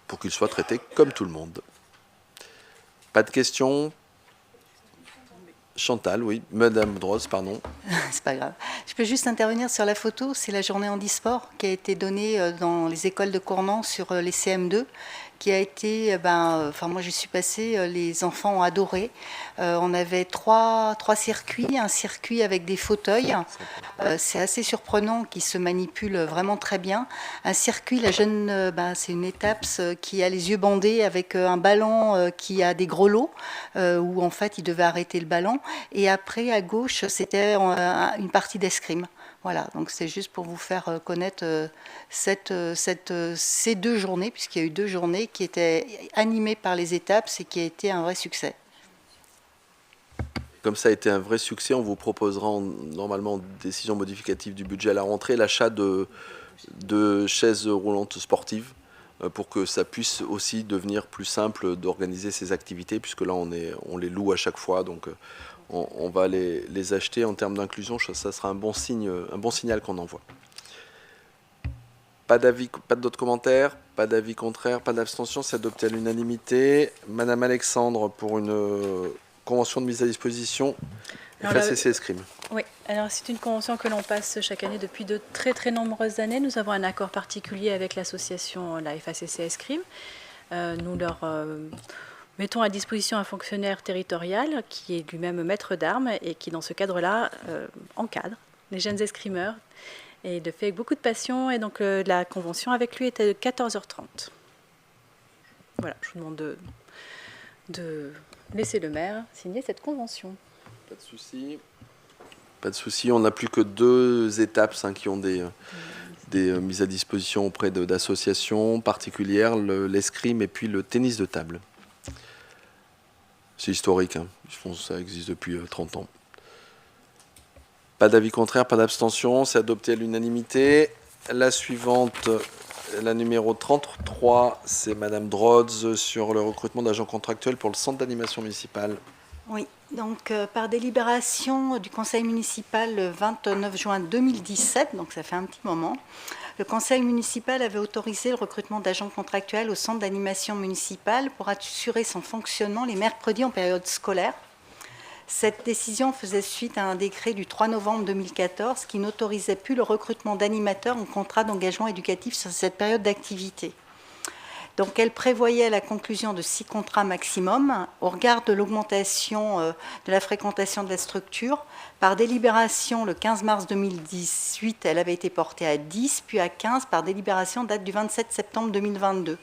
pour qu'il soit traité comme tout le monde. Pas de questions ? Chantal, oui. Madame Droz, pardon. C'est pas grave. Je peux juste intervenir sur la photo. C'est la journée handisport qui a été donnée dans les écoles de Cournan sur les CM2, qui a été, moi j'y suis passée, les enfants ont adoré. On avait trois circuits, un circuit avec des fauteuils, c'est assez surprenant, qui se manipule vraiment très bien. Un circuit, c'est une étape qui a les yeux bandés avec un ballon qui a des grelots, où en fait il devait arrêter le ballon. Et après, à gauche, c'était une partie d'escrime. Voilà, donc c'est juste pour vous faire connaître ces 2 journées, puisqu'il y a eu 2 journées qui étaient animées par les étapes et qui a été un vrai succès. Comme ça a été un vrai succès, on vous proposera normalement en décision modificative du budget à la rentrée l'achat de chaises roulantes sportives pour que ça puisse aussi devenir plus simple d'organiser ces activités, puisque là on les loue à chaque fois, donc on va les acheter. En termes d'inclusion, ça sera un bon signal qu'on envoie. Pas d'autres commentaires, pas d'avis contraire, pas d'abstention, c'est adopté à l'unanimité. Madame Alexandre, pour une convention de mise à disposition, FACC Escrime. Oui, alors c'est une convention que l'on passe chaque année depuis de très très nombreuses années. Nous avons un accord particulier avec l'association, la FACC Escrime. Nous leur mettons à disposition un fonctionnaire territorial qui est lui-même maître d'armes et qui, dans ce cadre-là, encadre les jeunes escrimeurs et le fait avec beaucoup de passion. Et donc la convention avec lui était de 14h30. Voilà, je vous demande de laisser le maire signer cette convention. Pas de souci. Pas de souci. On n'a plus que 2 étapes qui ont des mises à disposition auprès d'associations particulières, l'escrime et puis le tennis de table. C'est historique, je pense que ça existe depuis 30 ans. Pas d'avis contraire, pas d'abstention, c'est adopté à l'unanimité. La suivante, la numéro 33, c'est Madame Droz sur le recrutement d'agents contractuels pour le centre d'animation municipale. Oui, donc par délibération du conseil municipal le 29 juin 2017, donc ça fait un petit moment, le conseil municipal avait autorisé le recrutement d'agents contractuels au centre d'animation municipale pour assurer son fonctionnement les mercredis en période scolaire. Cette décision faisait suite à un décret du 3 novembre 2014 qui n'autorisait plus le recrutement d'animateurs en contrat d'engagement éducatif sur cette période d'activité. Donc elle prévoyait la conclusion de 6 contrats maximum au regard de l'augmentation de la fréquentation de la structure. Par délibération, le 15 mars 2018, elle avait été portée à 10, puis à 15 par délibération date du 27 septembre 2022.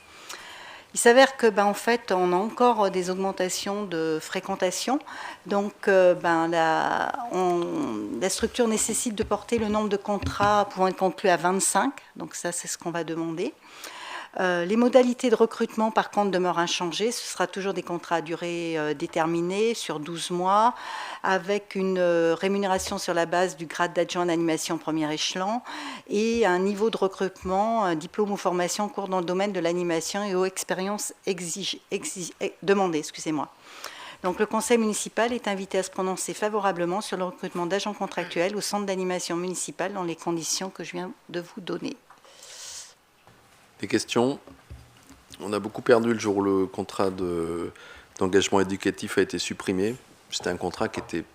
Il s'avère que, en fait, on a encore des augmentations de fréquentation. Donc, la structure nécessite de porter le nombre de contrats pouvant être conclus à 25. Donc ça, c'est ce qu'on va demander. Les modalités de recrutement, par contre, demeurent inchangées. Ce sera toujours des contrats à durée déterminée sur 12 mois, avec une rémunération sur la base du grade d'adjoint d'animation premier échelon et un niveau de recrutement, un diplôme ou formation en cours dans le domaine de l'animation et aux expériences demandées. Excusez-moi. Donc, le conseil municipal est invité à se prononcer favorablement sur le recrutement d'agents contractuels au centre d'animation municipal dans les conditions que je viens de vous donner. Des questions ? On a beaucoup perdu le jour où le contrat d'engagement éducatif a été supprimé. C'était un contrat qui était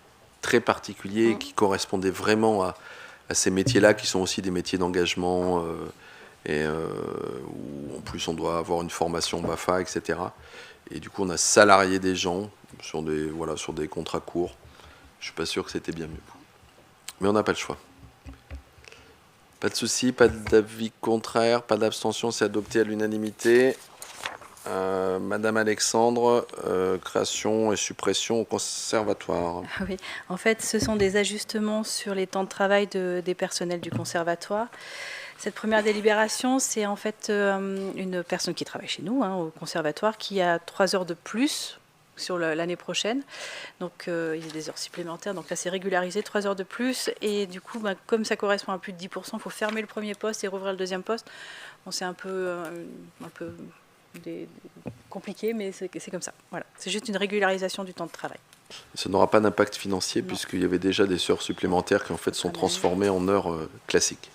très particulier, qui correspondait vraiment à ces métiers-là, qui sont aussi des métiers d'engagement, où en plus on doit avoir une formation BAFA, etc. Et du coup, on a salarié des gens sur des contrats courts. Je ne suis pas sûr que c'était bien mieux. Mais on n'a pas le choix. Pas de souci, pas d'avis contraire, pas d'abstention, c'est adopté à l'unanimité. Madame Alexandre, création et suppression au conservatoire. Oui, en fait, ce sont des ajustements sur les temps de travail des personnels du conservatoire. Cette première délibération, c'est en fait une personne qui travaille chez nous, au conservatoire, qui a 3 heures de plus sur l'année prochaine. Donc, il y a des heures supplémentaires. Donc là, c'est régularisé, 3 heures de plus. Et du coup, comme ça correspond à plus de 10%, il faut fermer le premier poste et rouvrir le deuxième poste. Bon, c'est un peu compliqué, mais c'est comme ça. Voilà. C'est juste une régularisation du temps de travail. Ça n'aura pas d'impact financier puisqu'il y avait déjà des heures supplémentaires qui en fait sont transformées en heures classiques.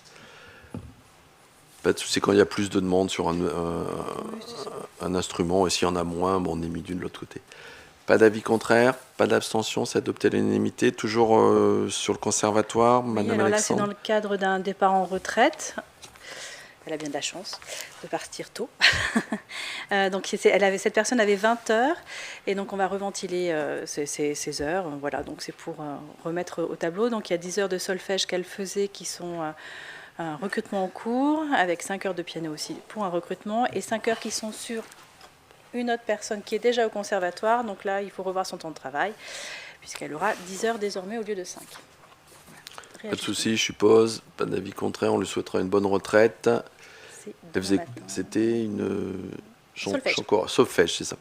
Pas de souci quand il y a plus de demandes sur un instrument et s'il y en a moins, on est mis d'une de l'autre côté. Pas d'avis contraire, pas d'abstention, c'est adopté à l'unanimité. Toujours sur le conservatoire, Madame alors Alexandre. là, c'est dans le cadre d'un départ en retraite. Elle a bien de la chance de partir tôt. Donc cette personne avait 20 heures et donc on va reventiler ces heures. Voilà, donc c'est pour remettre au tableau. Donc il y a 10 heures de solfège qu'elle faisait qui sont un recrutement en cours, avec 5 heures de piano aussi pour un recrutement et 5 heures qui sont sur une autre personne qui est déjà au conservatoire. Donc là, il faut revoir son temps de travail puisqu'elle aura 10 heures désormais au lieu de 5. Pas de souci, je suppose. Pas d'avis contraire, on lui souhaitera une bonne retraite. C'était une solfège, c'est ça.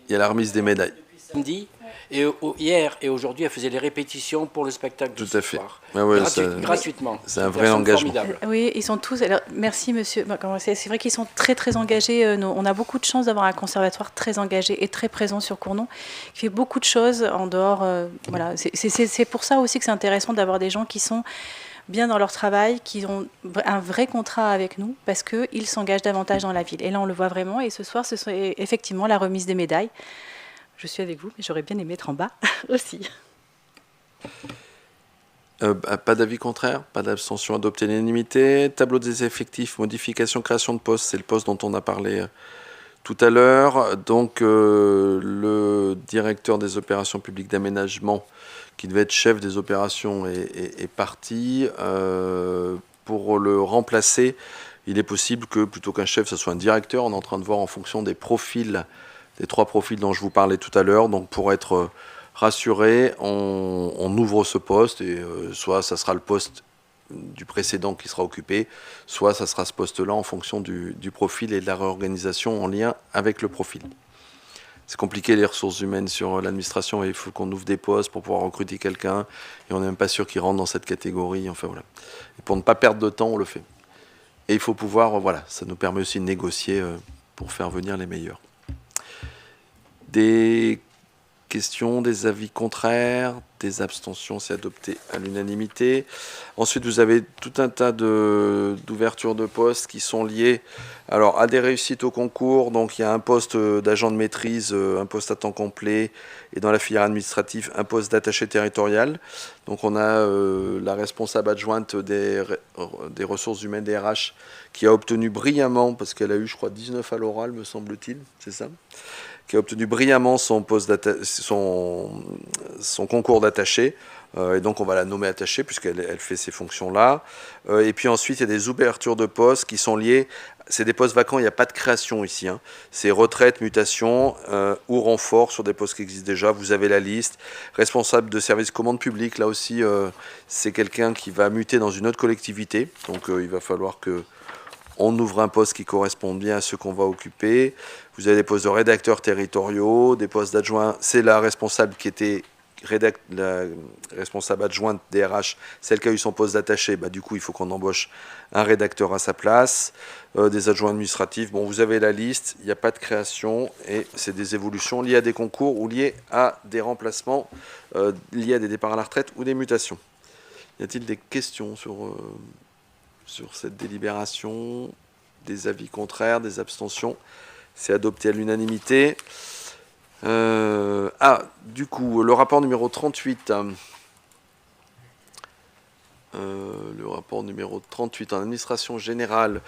Il y a la remise des médailles. Samedi, et hier et aujourd'hui, elle faisait les répétitions pour le spectacle du soir. Tout à fait. Gratuitement. C'est un vrai engagement. Oui, ils sont tous. Alors, merci, monsieur. C'est vrai qu'ils sont très, très engagés. On a beaucoup de chance d'avoir un conservatoire très engagé et très présent sur Cournon, qui fait beaucoup de choses en dehors. Voilà. C'est pour ça aussi que c'est intéressant d'avoir des gens qui sont bien dans leur travail, qui ont un vrai contrat avec nous, parce qu'ils s'engagent davantage dans la ville. Et là, on le voit vraiment. Et ce soir, ce serait effectivement la remise des médailles. Je suis avec vous, mais j'aurais bien aimé être en bas aussi. Pas d'avis contraire, pas d'abstention, adopté à l'unanimité. Tableau des effectifs, modification, création de poste, c'est le poste dont on a parlé tout à l'heure. Donc le directeur des opérations publiques d'aménagement, qui devait être chef des opérations, est parti. Pour le remplacer, il est possible que plutôt qu'un chef, ce soit un directeur. On est en train de voir en fonction des profils, des 3 profils dont je vous parlais tout à l'heure. Donc pour être rassuré, on ouvre ce poste et soit ça sera le poste du précédent qui sera occupé, soit ça sera ce poste-là en fonction du profil et de la réorganisation en lien avec le profil. C'est compliqué les ressources humaines sur l'administration et il faut qu'on ouvre des postes pour pouvoir recruter quelqu'un et on n'est même pas sûr qu'il rentre dans cette catégorie. Enfin voilà. Et pour ne pas perdre de temps, on le fait. Et il faut pouvoir, voilà, ça nous permet aussi de négocier pour faire venir les meilleurs. Des questions, des avis contraires, des abstentions, c'est adopté à l'unanimité. Ensuite, vous avez tout un tas d'ouvertures de postes qui sont liées à des réussites au concours. Donc, il y a un poste d'agent de maîtrise, un poste à temps complet, et dans la filière administrative, un poste d'attaché territorial. Donc, on a la responsable adjointe des ressources humaines des RH qui a obtenu brillamment, parce qu'elle a eu, je crois, 19 à l'oral, me semble-t-il, c'est ça ? Qui a obtenu brillamment son concours d'attaché. Et donc, on va la nommer attachée puisqu'elle fait ces fonctions-là. Et puis ensuite, il y a des ouvertures de postes qui sont liées. C'est des postes vacants, il n'y a pas de création ici. C'est retraite, mutation ou renfort sur des postes qui existent déjà. Vous avez la liste. Responsable de service commande publique, là aussi, c'est quelqu'un qui va muter dans une autre collectivité. Donc, il va falloir qu'on ouvre un poste qui corresponde bien à ce qu'on va occuper. Vous avez des postes de rédacteurs territoriaux, des postes d'adjoints. C'est la responsable qui était la responsable adjointe des RH, celle qui a eu son poste d'attaché. Du coup, il faut qu'on embauche un rédacteur à sa place. Des adjoints administratifs. Bon, vous avez la liste. Il n'y a pas de création et c'est des évolutions liées à des concours ou liées à des remplacements, liées à des départs à la retraite ou des mutations. Y a-t-il des questions sur cette délibération, des avis contraires, des abstentions? C'est adopté à l'unanimité. Du coup, le rapport numéro 38. Le rapport numéro 38 en administration générale.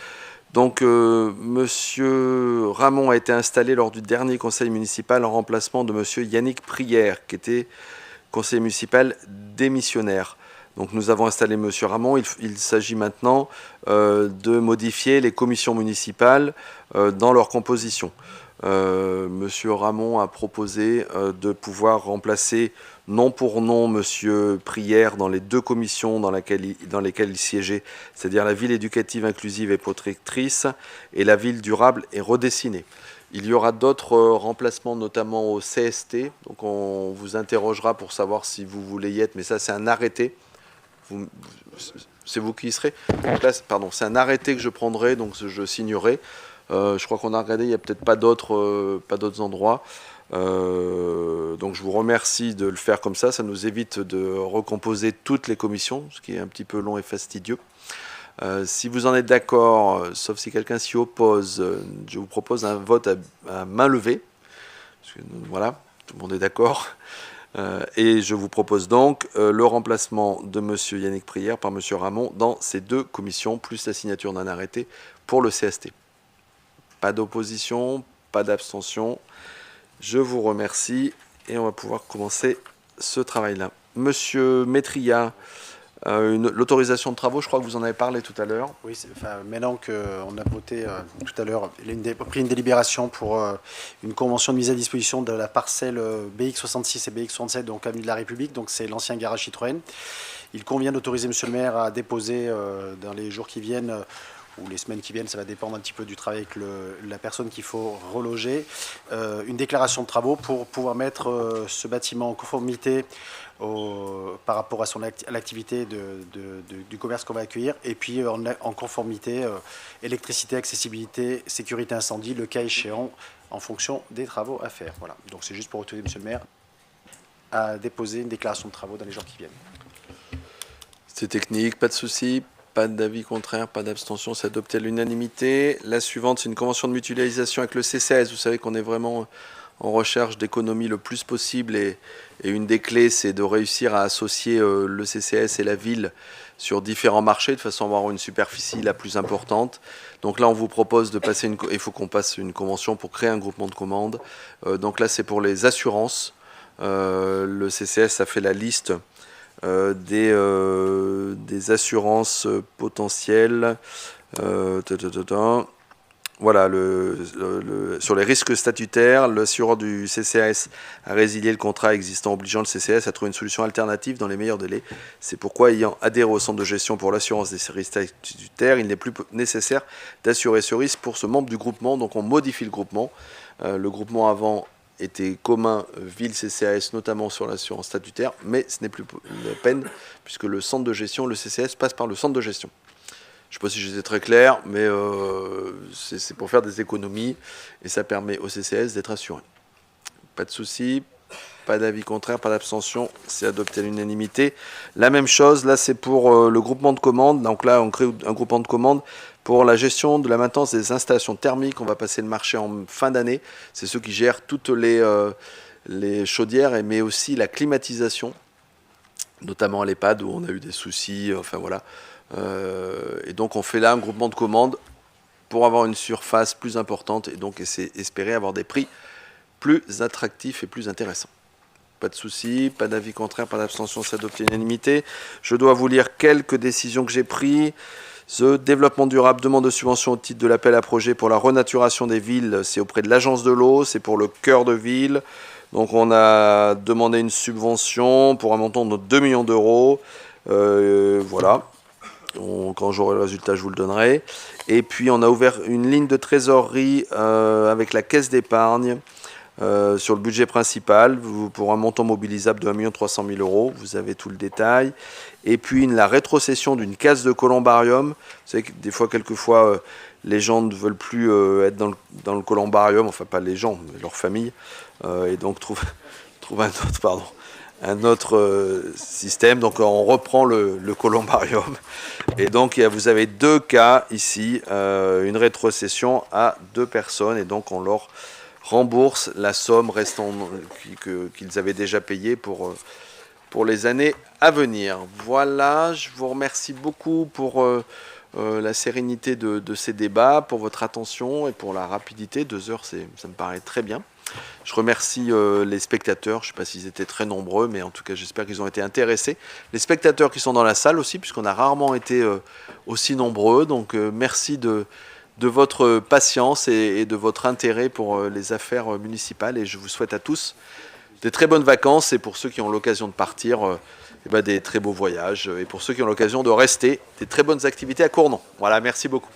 Donc, Monsieur Ramon a été installé lors du dernier conseil municipal en remplacement de Monsieur Yannick Prière, qui était conseiller municipal démissionnaire. Donc, nous avons installé Monsieur Ramon. Il s'agit maintenant de modifier les commissions municipales dans leur composition. Monsieur Ramon a proposé de pouvoir remplacer nom pour nom Monsieur Prière dans les deux commissions dans lesquelles il siégeait, c'est-à-dire la ville éducative, inclusive et protectrice et la ville durable et redessinée. Il y aura d'autres remplacements, notamment au CST, donc on vous interrogera pour savoir si vous voulez y être, mais ça c'est un arrêté. C'est vous qui y serez. Donc là, pardon, c'est un arrêté que je prendrai, donc je signerai. Je crois qu'on a regardé, il n'y a peut-être pas d'autres endroits. Donc je vous remercie de le faire comme ça nous évite de recomposer toutes les commissions, ce qui est un petit peu long et fastidieux. Si vous en êtes d'accord, sauf si quelqu'un s'y oppose, je vous propose un vote à main levée. Parce que, voilà, tout le monde est d'accord. Et je vous propose donc le remplacement de M. Yannick Prière par M. Ramon dans ces deux commissions, plus la signature d'un arrêté pour le CST. Pas d'opposition, pas d'abstention. Je vous remercie et on va pouvoir commencer ce travail-là. Monsieur Métria, l'autorisation de travaux, je crois que vous en avez parlé tout à l'heure. Oui, maintenant qu'on a voté tout à l'heure, il a pris une délibération pour une convention de mise à disposition de la parcelle BX66 et BX67, donc avenue de la République, donc c'est l'ancien garage Citroën. Il convient d'autoriser monsieur le maire à déposer dans les jours qui viennent ou les semaines qui viennent, ça va dépendre un petit peu du travail avec la personne qu'il faut reloger, une déclaration de travaux pour pouvoir mettre ce bâtiment en conformité par rapport à l'activité du commerce qu'on va accueillir, et puis en conformité électricité, accessibilité, sécurité incendie, le cas échéant, en fonction des travaux à faire. Voilà. Donc c'est juste pour autoriser monsieur le maire à déposer une déclaration de travaux dans les jours qui viennent. C'est technique, pas de souci. Pas d'avis contraire, pas d'abstention, c'est adopté à l'unanimité. La suivante, c'est une convention de mutualisation avec le CCAS. Vous savez qu'on est vraiment en recherche d'économie le plus possible et une des clés, c'est de réussir à associer le CCAS et la ville sur différents marchés de façon à avoir une superficie la plus importante. Donc là, on vous propose de passer il faut qu'on passe une convention pour créer un groupement de commandes. Donc là, c'est pour les assurances. Le CCAS a fait la liste des assurances potentielles. Voilà, sur les risques statutaires, l'assureur du CCAS a résilié le contrat existant obligeant le CCAS à trouver une solution alternative dans les meilleurs délais. C'est pourquoi, ayant adhéré au centre de gestion pour l'assurance des risques statutaires, il n'est plus nécessaire d'assurer ce risque pour ce membre du groupement. Donc on modifie le groupement. Le groupement avant était commun ville CCAS, notamment sur l'assurance statutaire, mais ce n'est plus la peine, puisque le centre de gestion, le CCAS, passe par le centre de gestion. Je ne sais pas si j'étais très clair, mais c'est pour faire des économies, et ça permet au CCAS d'être assuré. Pas de souci, pas d'avis contraire, pas d'abstention, c'est adopté à l'unanimité. La même chose, là c'est pour le groupement de commandes, donc là on crée un groupement de commandes pour la gestion de la maintenance des installations thermiques. On va passer le marché en fin d'année. C'est ceux qui gèrent toutes les chaudières, mais aussi la climatisation, notamment à l'EHPAD où on a eu des soucis. Enfin voilà. Et donc on fait là un groupement de commandes pour avoir une surface plus importante et donc espérer avoir des prix plus attractifs et plus intéressants. Pas de souci, pas d'avis contraire, pas d'abstention, c'est adopté à l'unanimité. Je dois vous lire quelques décisions que j'ai prises. Ce développement durable, demande de subvention au titre de l'appel à projet pour la renaturation des villes, c'est auprès de l'agence de l'eau, c'est pour le cœur de ville. Donc on a demandé une subvention pour un montant de 2 millions d'euros. Voilà. Quand j'aurai le résultat, je vous le donnerai. Et puis on a ouvert une ligne de trésorerie avec la caisse d'épargne sur le budget principal pour un montant mobilisable de 1 300 000 euros. Vous avez tout le détail. Et puis la rétrocession d'une case de columbarium. Vous savez que des fois, quelquefois, les gens ne veulent plus être dans le columbarium, enfin pas les gens, mais leur famille, et donc trouvent un autre système. Donc on reprend le columbarium. Et donc vous avez deux cas ici, une rétrocession à 2 personnes, et donc on leur rembourse la somme restant qu'ils avaient déjà payée pour les années à venir. Voilà, je vous remercie beaucoup pour la sérénité de ces débats, pour votre attention et pour la rapidité. 2 heures, ça me paraît très bien. Je remercie les spectateurs, je ne sais pas s'ils étaient très nombreux, mais en tout cas j'espère qu'ils ont été intéressés. Les spectateurs qui sont dans la salle aussi, puisqu'on a rarement été aussi nombreux, donc merci de votre patience et de votre intérêt pour les affaires municipales, et je vous souhaite à tous des très bonnes vacances, et pour ceux qui ont l'occasion de partir, des très beaux voyages, et pour ceux qui ont l'occasion de rester, des très bonnes activités à Cournon. Voilà, merci beaucoup.